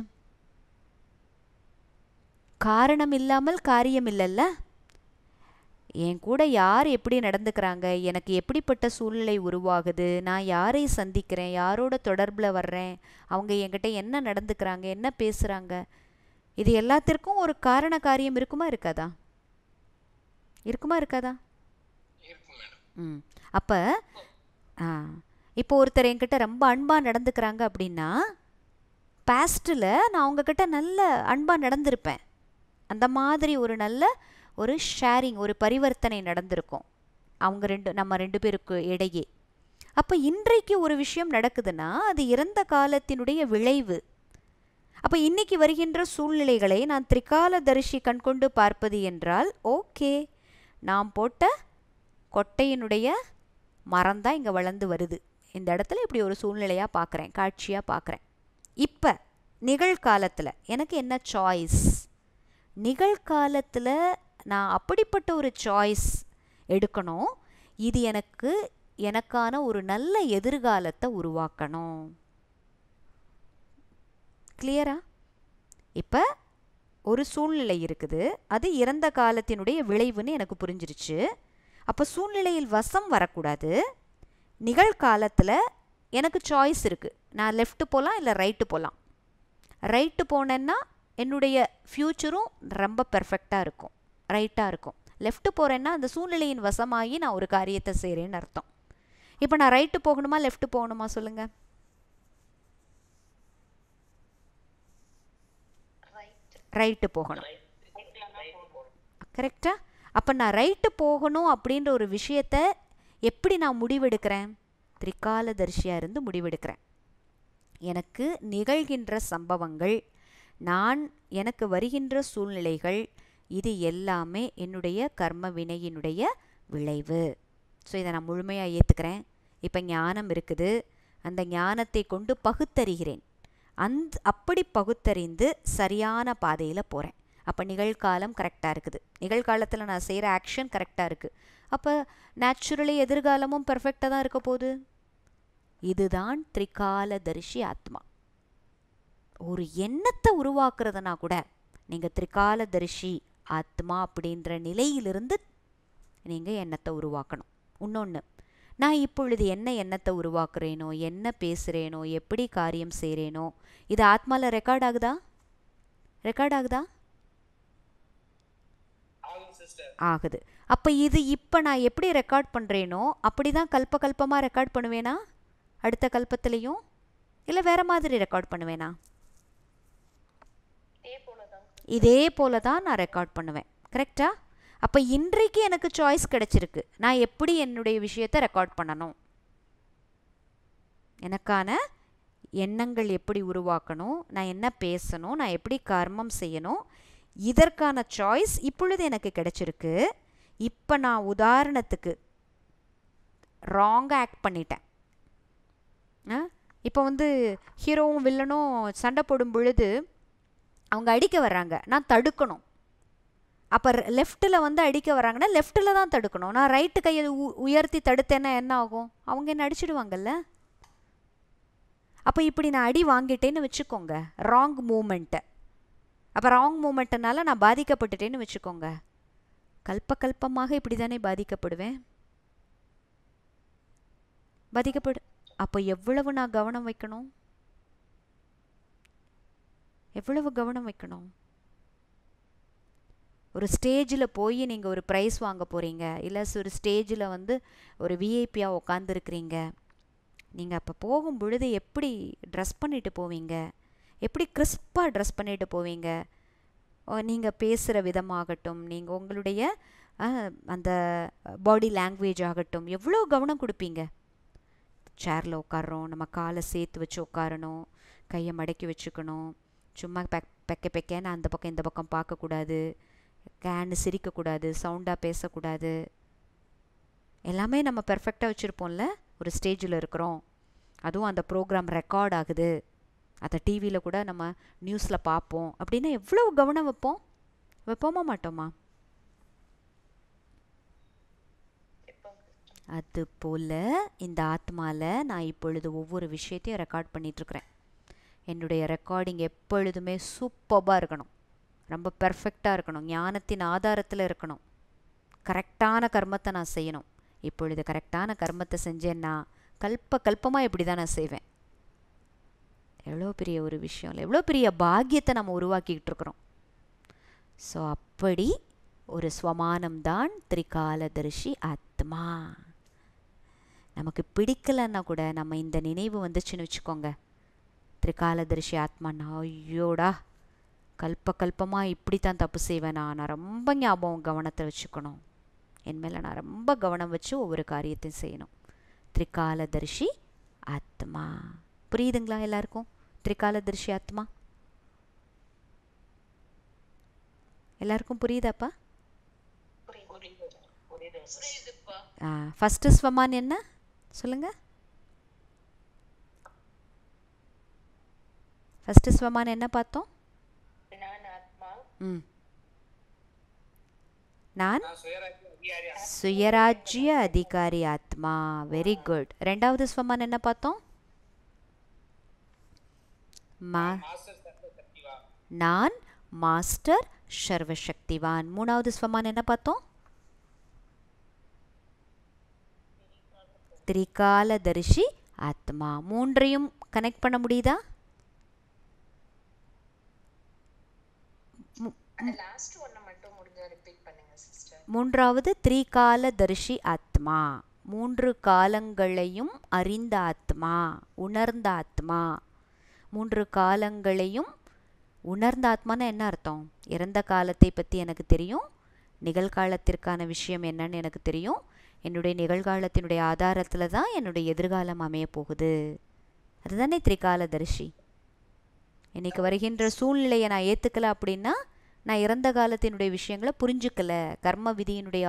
காரணம் இல்லாமல் காரியம் இல்லைல்ல. என் கூட யார் எப்படி நடந்துக்கிறாங்க, எனக்கு எப்படிப்பட்ட சூழ்நிலை உருவாகுது, நான் யாரை சந்திக்கிறேன், யாரோட தொடர்பில் வர்றேன், அவங்க என்கிட்ட என்ன நடந்துக்கிறாங்க, என்ன பேசுகிறாங்க, இது எல்லாத்திற்கும் ஒரு காரண காரியம் இருக்குமா இருக்காதா? இருக்குமா இருக்காதா? அப்போ இப்போ ஒருத்தர் என்கிட்ட ரொம்ப அன்பாக நடந்துக்கிறாங்க அப்படின்னா பாஸ்ட்டில் நான் அவங்கக்கிட்ட நல்ல அன்பாக நடந்திருப்பேன். அந்த மாதிரி ஒரு நல்ல ஒரு ஷேரிங், ஒரு பரிவர்த்தனை நடந்திருக்கும் நம்ம ரெண்டு பேருக்கு இடையே. அப்போ இன்றைக்கு ஒரு விஷயம் நடக்குதுன்னா அது இறந்த காலத்தினுடைய விளைவு. அப்போ இன்னைக்கு வருகின்ற சூழ்நிலைகளை நான் திரிகாலதரிசி கண்கொண்டு பார்ப்பது என்றால், ஓகே, நாம் போட்ட கொட்டையினுடைய மரம் தான் இங்கே வளர்ந்து வருது, இந்த இடத்துல இப்படி ஒரு சூழ்நிலையாக பார்க்குறேன், காட்சியாக பார்க்குறேன். இப்போ நிகழ்காலத்தில் எனக்கு என்ன சாய்ஸ்? நிகழ்காலத்தில் நான் அப்படிப்பட்ட ஒரு சாய்ஸ் எடுக்கணும். இது எனக்கான ஒரு நல்ல எதிர்காலத்தை உருவாக்கணும். கிளியரா? இப்போ ஒரு சூழ்நிலை இருக்குது, அது இறந்த காலத்தினுடைய விளைவுன்னு எனக்கு புரிஞ்சிருச்சு. அப்போ சூழ்நிலையில் வசம் வரக்கூடாது. நிகழ்காலத்தில் எனக்கு சாய்ஸ் இருக்குது. நான் லெஃப்ட்டு போகலாம், இல்லை ரைட்டு போகலாம். ரைட்டு போனேன்னா என்னுடைய ஃப்யூச்சரும் ரொம்ப பெர்ஃபெக்டாக இருக்கும், ரைட்டாக இருக்கும். லெஃப்ட்டு போகிறேன்னா அந்த சூழ்நிலையின் வசமாகி நான் ஒரு காரியத்தை செய்கிறேன்னு அர்த்தம். இப்போ நான் ரைட்டு போகணுமா லெஃப்ட்டு போகணுமா சொல்லுங்கள்? ரைட்டு போகணும். கரெக்டா? அப்போ நான் ரைட்டு போகணும் அப்படின்ற ஒரு விஷயத்தை எப்படி நான் முடிவெடுக்கிறேன்? திரிகாலதர்ஷியாக இருந்து முடிவெடுக்கிறேன். எனக்கு நிகழ்கின்ற சம்பவங்கள், எனக்கு வருகின்ற சூழ்நிலைகள், இது எல்லாமே என்னுடைய கர்ம வினையினுடைய விளைவு. ஸோ இதை நான் முழுமையாக ஏற்றுக்கிறேன். இப்போ ஞானம் இருக்குது, அந்த ஞானத்தை கொண்டு பகுத்தறிகிறேன். அப்படி பகுத்தறிந்து சரியான பாதையில் போகிறேன். அப்போ நிகழ்காலம் கரெக்டாக இருக்குது, நிகழ்காலத்தில் நான் செய்கிற ஆக்ஷன் கரெக்டாக இருக்குது. அப்போ நேச்சுரலி எதிர்காலமும் பெர்ஃபெக்டாக தான் இருக்க போகுது. இதுதான் திரிகாலதரிசி ஆத்மா. ஒரு எண்ணத்தை உருவாக்குறதுனா கூட நீங்கள் திரிகாலதரிசி ஆத்மா அப்படின்ற நிலையிலிருந்து நீங்கள் எண்ணத்தை உருவாக்கணும். இன்னொன்று, நான் இப்பொழுது என்ன எண்ணத்தை உருவாக்குறேனோ, என்ன பேசுகிறேனோ, எப்படி காரியம் செய்கிறேனோ, இது ஆத்மாவில் ரெக்கார்ட் ஆகுதா? ரெக்கார்ட் ஆகுதா? ஆகுது. அப்போ இப்போ நான் எப்படி ரெக்கார்ட் பண்ணுறேனோ அப்படி தான் கல்பமாக ரெக்கார்ட் பண்ணுவேனா? அடுத்த கல்பத்திலையும் இல்லை வேறு மாதிரி ரெக்கார்ட் பண்ணுவேனா? இதே போல தான் நான் ரெக்கார்ட் பண்ணுவேன். கரெக்டா? அப்போ இன்றைக்கு எனக்கு சாய்ஸ் கிடைச்சிருக்கு, நான் எப்படி என்னுடைய விஷயத்தை ரெக்கார்ட் பண்ணணும், எனக்கான எண்ணங்கள் எப்படி உருவாக்கணும், நான் என்ன பேசணும், நான் எப்படி கர்மம் செய்யணும், இதற்கான சாய்ஸ் இப்பொழுது எனக்கு கிடைச்சிருக்கு. இப்போ நான் உதாரணத்துக்கு ராங்காக ஆக்ட் பண்ணிட்டேன். இப்போ ஹீரோவும் வில்லனும் சண்டை போடும் பொழுது அவங்க அடிக்க வர்றாங்க, நான் தடுக்கணும். அப்போ லெஃப்ட்டில் அடிக்க வராங்கன்னா லெஃப்ட்டில் தான் தடுக்கணும். நான் ரைட்டு கையை உயர்த்தி தடுத்தேன்னா என்ன ஆகும்? அவங்க என்ன அடிச்சிடுவாங்கல்ல. அப்போ இப்படி நான் அடி வாங்கிட்டேன்னு வச்சுக்கோங்க, ராங் மூமெண்ட்டு. அப்போ ராங் மூமெண்ட்டுனால நான் பாதிக்கப்பட்டுட்டேன்னு வச்சுக்கோங்க, கல்பமாக இப்படி தானே பாதிக்கப்படுவேன். அப்போ எவ்வளவு நான் கவனம் வைக்கணும், எவ்வளவு கவனம் வைக்கணும். ஒரு ஸ்டேஜில் போய் நீங்கள் ஒரு ப்ரைஸ் வாங்க போகிறீங்க, இல்லை ஒரு ஸ்டேஜில் ஒரு விஐபியாக உட்காந்துருக்குறீங்க. நீங்கள் அப்போ போகும் பொழுது எப்படி ட்ரெஸ் பண்ணிட்டு போவீங்க, எப்படி கிறிஸ்பாக ட்ரெஸ் பண்ணிட்டு போவீங்க, நீங்கள் பேசுகிற விதமாகட்டும், நீங்கள் உங்களுடைய அந்த பாடி லாங்குவேஜ் ஆகட்டும், எவ்வளோ கவனம் கொடுப்பீங்க. சேரில் உட்காடுறோம், நம்ம காலை சேர்த்து வச்சு உட்காரணும், கையை மடக்கி வச்சுக்கணும், சும்மா பெக்கேன்னு அந்த பக்கம் இந்த பக்கம் பார்க்கக்கூடாது, கேன்னு சிரிக்கக்கூடாது, சவுண்டாக பேசக்கூடாது. எல்லாமே நம்ம பெர்ஃபெக்டாக வச்சுருப்போம்ல. ஒரு ஸ்டேஜில் இருக்கிறோம், அதுவும் அந்த ப்ரோக்ராம் ரெக்கார்ட் ஆகுது, அதை டிவியில் கூட நம்ம நியூஸில் பார்ப்போம் அப்படின்னா எவ்வளோ கவனம் வைப்போமா மாட்டோமா? அது போல் இந்த ஆத்மாவில் நான் இப்பொழுது ஒவ்வொரு விஷயத்தையும் ரெக்கார்ட் பண்ணிகிட்ருக்கிறேன். என்னுடைய ரெக்கார்டிங் எப்பொழுதுமே சூப்பராக இருக்கணும், ரொம்ப பெர்ஃபெக்டாக இருக்கணும், ஞானத்தின் ஆதாரத்தில் இருக்கணும். கரெக்டான கர்மத்தை நான் செய்யணும். இப்பொழுது கரெக்டான கர்மத்தை செஞ்சேன்னா கல்பமாக இப்படி தான் நான் செய்வேன். எவ்வளோ பெரிய ஒரு விஷயம் இல்லை, எவ்வளோ பெரிய பாக்கியத்தை நம்ம உருவாக்கிக்கிட்டு இருக்கிறோம். ஸோ அப்படி ஒரு ஸ்வமானம்தான் திரிகாலதர்ஷி ஆத்மா. நமக்கு பிடிக்கலைன்னா கூட நம்ம இந்த நினைவு வந்துச்சுன்னு வச்சுக்கோங்க, திரிகாலதர்ஷி ஆத்மானா ஐயோடா கல்பமாக இப்படி தான் தப்பு செய்வேன், நான் ரொம்ப ஞாபகம் கவனத்தை வச்சுக்கணும், என் மேலே நான் ரொம்ப கவனம் வச்சு ஒவ்வொரு காரியத்தையும் செய்யணும். திரிகாலதர்ஷி ஆத்மா. புரியுதுங்களா எல்லாருக்கும்? திரிகாலதர்ஷி ஆத்மா எல்லாருக்கும் புரியுதாப்பா? ஃபஸ்ட்டு ஸ்வமான் என்ன சொல்லுங்க? ஃபஸ்ட்டு ஸ்வமான் என்ன பார்த்தோம்? நான் சுயராஜ்ய அதிகாரி ஆத்மா. Very good. ரெண்டாவது ஸ்வமான் என்ன பார்த்தோம்? நான் மாஸ்டர் சர்வசக்திவான். மூணாவது ஸ்வமான் என்ன பார்த்தோம்? திரிகாலதர்ஷி ஆத்மா. மூன்றையும் கனெக்ட் பண்ண முடியுதா? மூன்றாவது திரிகாலதர்ஷி ஆத்மா, மூன்று காலங்களையும் அறிந்த ஆத்மா, உணர்ந்த ஆத்மா. மூன்று காலங்களையும் உணர்ந்த ஆத்மானா என்ன அர்த்தம்? இறந்த காலத்தை பற்றி எனக்கு தெரியும், நிகழ்காலத்திற்கான விஷயம் என்னன்னு எனக்கு தெரியும், என்னுடைய நிகழ்காலத்தினுடைய ஆதாரத்தில் தான் என்னுடைய எதிர்காலம் அமைய போகுது. அதுதானே திரிகாலதர்ஷி. இன்றைக்கி வருகின்ற சூழ்நிலையை நான் ஏற்றுக்கல அப்படின்னா நான் இறந்த காலத்தினுடைய விஷயங்களை புரிஞ்சுக்கல, கர்ம விதியினுடைய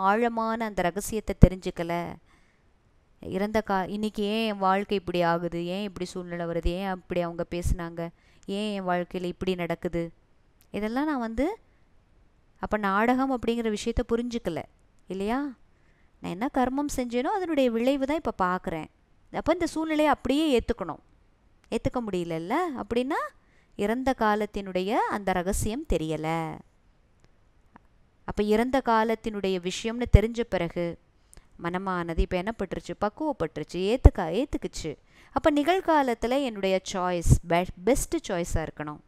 ஆழமான அந்த ரகசியத்தை தெரிஞ்சுக்கல. இன்றைக்கி ஏன் என் வாழ்க்கை இப்படி ஆகுது, ஏன் இப்படி சூழ்நிலை வருது, ஏன் அப்படி அவங்க பேசுனாங்க, ஏன் என் வாழ்க்கையில் இப்படி நடக்குது, இதெல்லாம் நான் அப்போ நாடகம் அப்படிங்கிற விஷயத்த புரிஞ்சுக்கல இல்லையா? நான் என்ன கர்மம் செஞ்சேனோ அதனுடைய விளைவு தான் இப்போ பார்க்குறேன். அப்போ இந்த சூழ்நிலையை அப்படியே ஏற்றுக்கணும். ஏற்றுக்க முடியலல்ல அப்படின்னா இறந்த காலத்தினுடைய அந்த ரகசியம் தெரியலை. அப்போ இறந்த காலத்தினுடைய விஷயம்னு தெரிஞ்ச பிறகு மனமானது இப்போ என்ன பட்டுருச்சு? பக்குவப்பட்டுருச்சு, ஏற்றுக்குச்சு. அப்போ நிகழ்காலத்தில் என்னுடைய சாய்ஸ் பெஸ்ட்டு சாய்ஸாக இருக்கணும்.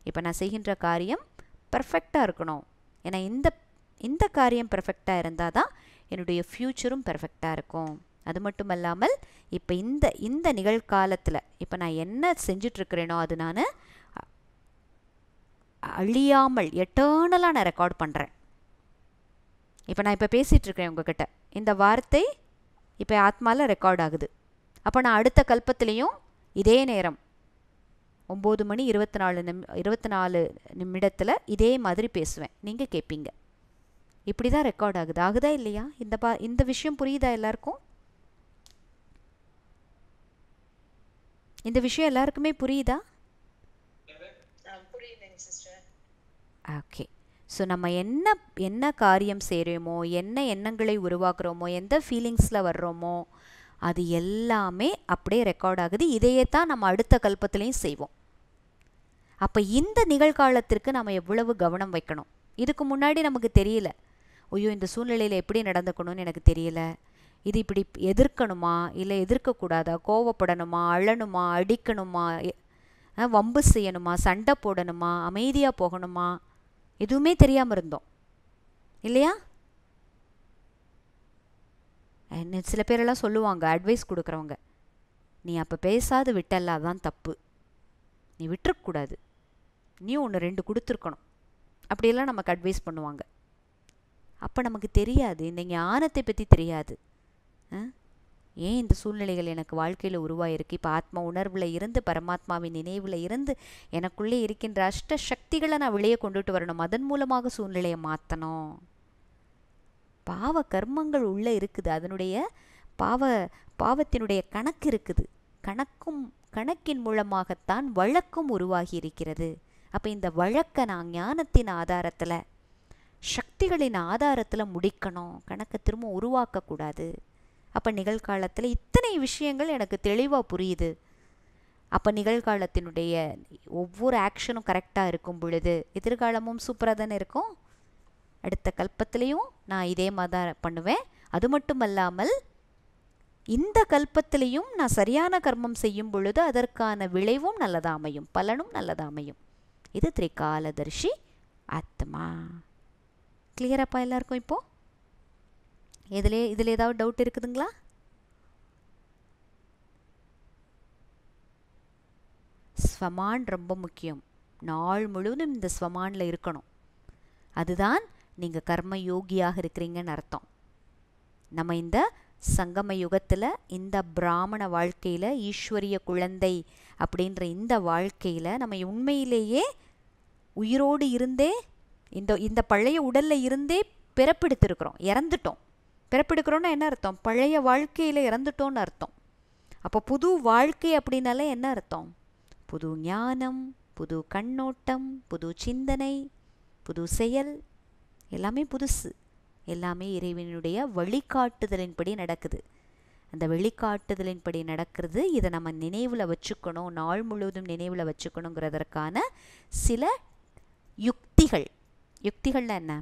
இப்போ நான் செய்கின்ற காரியம் பர்ஃபெக்டாக இருக்கணும். ஏன்னா இந்த காரியம் பர்ஃபெக்டாக இருந்தால் தான் என்னுடைய ஃப்யூச்சரும் பர்ஃபெக்டாக இருக்கும். அது மட்டும் இல்லாமல் இப்போ இந்த நிகழ்காலத்தில் இப்போ நான் என்ன செஞ்சிட்ருக்கிறேனோ அது நான் அழியாமல் எட்டர்னலாக நான் ரெக்கார்ட் பண்ணுறேன். இப்போ நான் இப்போ பேசிகிட்ருக்கிறேன் உங்ககிட்ட, இந்த வார்த்தை இப்போ ஆத்மாவில் ரெக்கார்ட் ஆகுது. அப்போ நான் அடுத்த கல்பத்துலேயும் இதே நேரம் 9:24 நிமிடத்தில் இதே மாதிரி பேசுவேன், நீங்கள் கேட்பீங்க. இப்படி தான் ரெக்கார்ட் ஆகுதா இல்லையா? இந்த விஷயம் புரியுதா எல்லாருக்கும்? இந்த விஷயம் எல்லாருக்குமே புரியுதா? ஓகே. ஸோ நம்ம என்ன காரியம் செய்கிறோமோ, என்ன எண்ணங்களை உருவாக்குறோமோ, எந்த ஃபீலிங்ஸில் வர்றோமோ அது எல்லாமே அப்படியே ரெக்கார்ட் ஆகுது. இதையே தான் நம்ம அடுத்த கல்பத்துலேயும் செய்வோம். அப்போ இந்த நிகழ்காலத்திற்கு நம்ம எவ்வளவு கவனம் வைக்கணும்? இதுக்கு முன்னாடி நமக்கு தெரியல, ஐயோ இந்த சூழ்நிலையில் எப்படி நடந்துக்கணும்னு எனக்கு தெரியல, இது இப்படி எதிர்க்கணுமா இல்லை எதிர்க்கக்கூடாதா, கோவப்படணுமா, அழணுமா, அடிக்கணுமா, வம்பு செய்யணுமா, சண்டை போடணுமா, அமைதியாக போகணுமா, எதுவுமே தெரியாமல் இருந்தோம் இல்லையா? சில பேரெல்லாம் சொல்லுவாங்க, அட்வைஸ் கொடுக்குறவங்க, நீ அப்போ பேசாது விட்டல்ல அதான் தப்பு, நீ விட்டுறக்கூடாது, நீ 1-2 கொடுத்துருக்கணும், அப்படியெல்லாம் நமக்கு அட்வைஸ் பண்ணுவாங்க. அப்போ நமக்கு தெரியாது, இந்த ஞானத்தை பற்றி தெரியாது. ஏன் இந்த சூழ்நிலைகள் எனக்கு வாழ்க்கையில் உருவாயிருக்கு? இப்போ ஆத்ம உணர்வில் இருந்து பரமாத்மாவின் நினைவில் இருந்து எனக்குள்ளே இருக்கின்ற அஷ்ட சக்திகளை நான் வெளியே கொண்டுட்டு வரணும். அதன் மூலமாக சூழ்நிலையை மாற்றணும். பாவ கர்மங்கள் உள்ளே இருக்குது, அதனுடைய பாவத்தினுடைய கணக்கு இருக்குது. கணக்கின் மூலமாகத்தான் வழக்கும் உருவாகி இருக்கிறது. அப்போ இந்த வழக்கை நான் ஞானத்தின் ஆதாரத்தில், சக்திகளின் ஆதாரத்தில் முடிக்கணும். கணக்கை திரும்ப உருவாக்கக்கூடாது. அப்போ நிகழ்காலத்தில் இத்தனை விஷயங்கள் எனக்கு தெளிவாக புரியுது. அப்போ நிகழ்காலத்தினுடைய ஒவ்வொரு ஆக்ஷனும் கரெக்டாக இருக்கும் பொழுது எதிர்காலமும் சூப்பராக தானே இருக்கும். அடுத்த கல்பத்திலையும் நான் இதே மாதிரி தான் பண்ணுவேன். அது மட்டும் அல்லாமல் இந்த கல்பத்திலையும் நான் சரியான கர்மம் செய்யும் பொழுது அதற்கான விளைவும் நல்லதாக அமையும், பலனும் நல்லதாக அமையும். இது திரிகாலதர்ஷி ஆத்மா. கிளியராப்பா எல்லாருக்கும்? இப்போ இதில் ஏதாவது டவுட் இருக்குதுங்களா? ஸ்வமான் ரொம்ப முக்கியம். நாள் முழுவதும் இந்த ஸ்வமானில் இருக்கணும். அதுதான் நீங்கள் கர்ம யோகியாக இருக்கிறீங்கன்னு அர்த்தம். நம்ம இந்த சங்கம யுகத்தில், இந்த பிராமண வாழ்க்கையில், ஈஸ்வரிய குழந்தை அப்படின்ற இந்த வாழ்க்கையில் நம்ம உண்மையிலேயே உயிரோடு இருந்தே இந்த பழைய உடலில் இருந்தே பிறப்பெடுத்திருக்கிறோம். இறந்துட்டோம். பிறப்பெடுக்கிறோன்னா என்ன அர்த்தம்? பழைய வாழ்க்கையில் இறந்துட்டோன்னு அர்த்தம். அப்போ புது வாழ்க்கை அப்படின்னாலே என்ன அர்த்தம்? புது ஞானம், புது கண்ணோட்டம், புது சிந்தனை, புது செயல், எல்லாமே புதுசு. எல்லாமே இறைவனுடைய வழிகாட்டுதலின்படி நடக்குது. அந்த வழிகாட்டுதலின்படி நடக்கிறது. இதை நம்ம நினைவில் வச்சுக்கணும், நாள் முழுவதும் நினைவில் வச்சுக்கணுங்கிறதற்கான சில யுக்திகள். யுக்திகள்னா என்ன?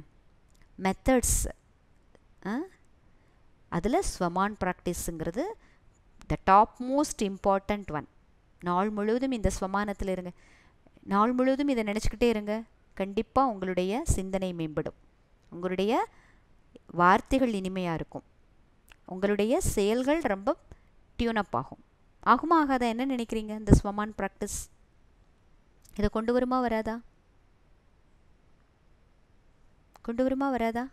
மெத்தட்ஸ். அதில் ஸ்வமான் ப்ராக்டிஸுங்கிறது the top most important one. நாள் முழுவதும் இந்த ஸ்வமானத்தில் இருங்க. நாள் முழுவதும் இதை நினச்சிக்கிட்டே இருங்க. கண்டிப்பாக உங்களுடைய சிந்தனை மேம்படும், உங்களுடைய வார்த்தைகள் இனிமையாக இருக்கும், உங்களுடைய செயல்கள் ரொம்ப டியூனப் ஆகும். ஆகுமா ஆகாதா? என்ன நினைக்கிறீங்க? இந்த ஸ்வமான் ப்ராக்டிஸ் இதை கொண்டு வருமா வராதா? கொண்டு வருமா வராதா?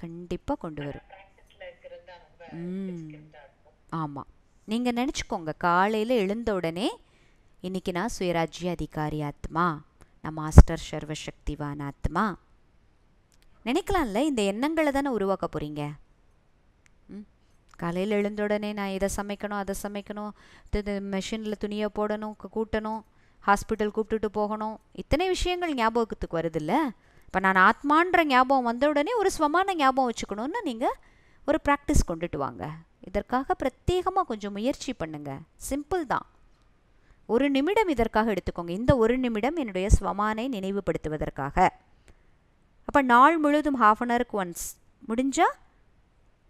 கண்டிப்பாக கொண்டு வரும். ஆமாம். நீங்கள் நினச்சிக்கோங்க, காலையில் எழுந்த உடனே இன்றைக்கி நான் சுயராஜ்ய அதிகாரி ஆத்மா, நான் மாஸ்டர் சர்வசக்திவான் ஆத்மா நினைக்கலாம்ல. இந்த எண்ணங்களை தானே உருவாக்க போகிறீங்க. காலையில் எழுந்த உடனே நான் இதை சமைக்கணும், அதை சமைக்கணும், மெஷினில் துணியை போடணும், கூட்டணும், ஹாஸ்பிட்டல் கூப்பிட்டுட்டு போகணும், இத்தனை விஷயங்கள் ஞாபகத்துக்கு வருதில்ல. இப்போ நான் ஆத்மான்ற ஞாபகம் வந்த உடனே ஒரு ஸ்வமான ஞாபகம் வச்சுக்கணுன்னு நீங்கள் ஒரு ப்ராக்டிஸ் கொண்டுட்டு வாங்க. இதற்காக பிரத்யேகமாக கொஞ்சம் முயற்சி பண்ணுங்கள். சிம்பிள் தான். ஒரு நிமிடம் இதற்காக எடுத்துக்கோங்க. இந்த ஒரு நிமிடம் என்னுடைய ஸ்வமானை நினைவுபடுத்துவதற்காக. அப்போ நாள் முழுவதும் 1/2 hour ஒன்ஸ், முடிஞ்சா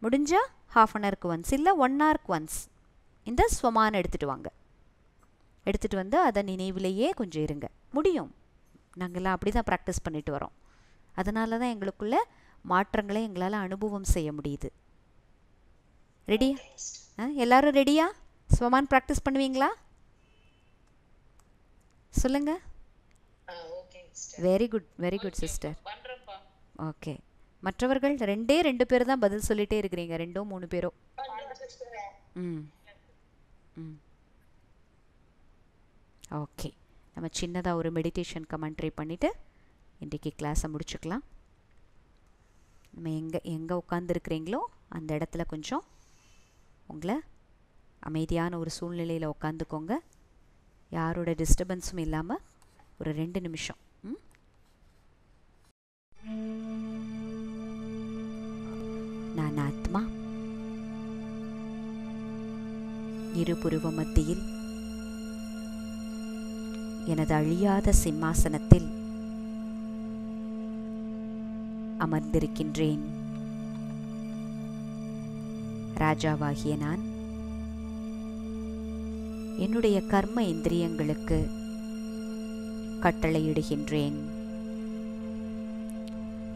1/2 hour ஒன்ஸ், இல்லை 1 hour ஒன்ஸ் இந்த ஸ்வமானை எடுத்துகிட்டு வாங்க. எடுத்துகிட்டு வந்து அதை நினைவிலேயே கொஞ்சம் இருங்க. முடியும். நாங்கள்லாம் அப்படி தான் ப்ராக்டிஸ் பண்ணிட்டு வரோம். அதனால தான் எங்களுக்குள்ள மாற்றங்களை எங்களால் அனுபவம் செய்ய முடியுது. ரெடியா? எல்லாரும் ரெடியா? ஸ்வமான் ப்ராக்டிஸ் பண்ணுவீங்களா? சொல்லுங்க. Very good, very good sister. Okay. மற்றவர்கள் 2 பேர் தான் பதில் சொல்லிட்டே இருக்கிறீங்க. 2 3 பேரோ. ஓகே. நம்ம சின்னதாக ஒரு மெடிடேஷன் கமெண்ட்ரி பண்ணிவிட்டு இன்றைக்கி கிளாஸை முடிச்சுக்கலாம். நம்ம எங்கே உட்காந்துருக்கிறீங்களோ அந்த இடத்துல கொஞ்சம் உங்களை அமைதியான ஒரு சூழ்நிலையில் உட்காந்துக்கோங்க. யாரோட டிஸ்டர்பன்ஸும் இல்லாமல் ஒரு 2 நிமிஷம். நான் ஆத்மா, இருபுருவ மத்தியில் எனது அழியாத சிம்மாசனத்தில் அமர்ந்திருக்கின்றேன். ராஜாவாகிய நான் என்னுடைய கர்ம இந்திரியங்களுக்கு கட்டளையிடுகின்றேன்.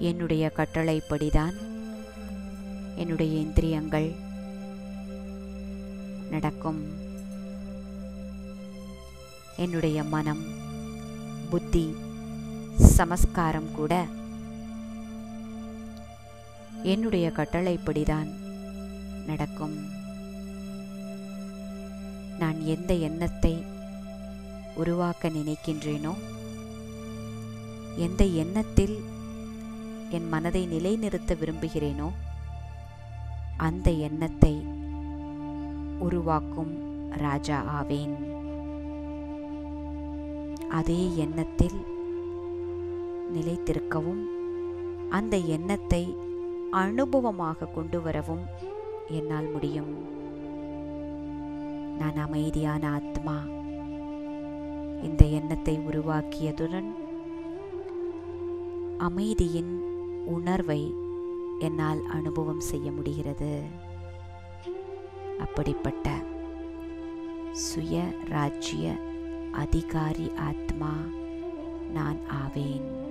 என்னுடைய கட்டளைப்படிதான் என்னுடைய இந்திரியங்கள் நடக்கும். என்னுடைய மனம், புத்தி, சமஸ்காரம் கூட என்னுடைய கட்டளைப்படிதான் நடக்கும். நான் எந்த எண்ணத்தை உருவாக்க நினைக்கின்றேனோ, எந்த எண்ணத்தில் என் மனதை நிலைநிறுத்த விரும்புகிறேனோ, அந்த எண்ணத்தை உருவாக்கும் ராஜா ஆவேன். அதே எண்ணத்தில் நிலைத்திருக்கவும், அந்த எண்ணத்தை அனுபவமாக கொண்டு வரவும் என்னால் முடியும். நான் அமைதியான ஆத்மா. இந்த எண்ணத்தை உருவாக்கியதுடன் அமைதியின் உணர்வை என்னால் அனுபவம் செய்ய முடிகிறது. அப்படிப்பட்ட சுய ராஜ்ய அதிகாரி ஆத்மா நான் ஆவேன்.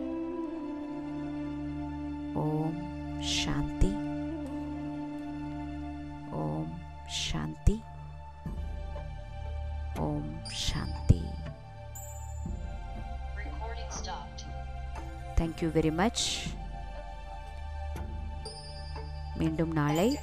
ஓம் சாந்தி. ஓம் சாந்தி. ஓம் சாந்தி. Thank you very much. மீண்டும் நாளை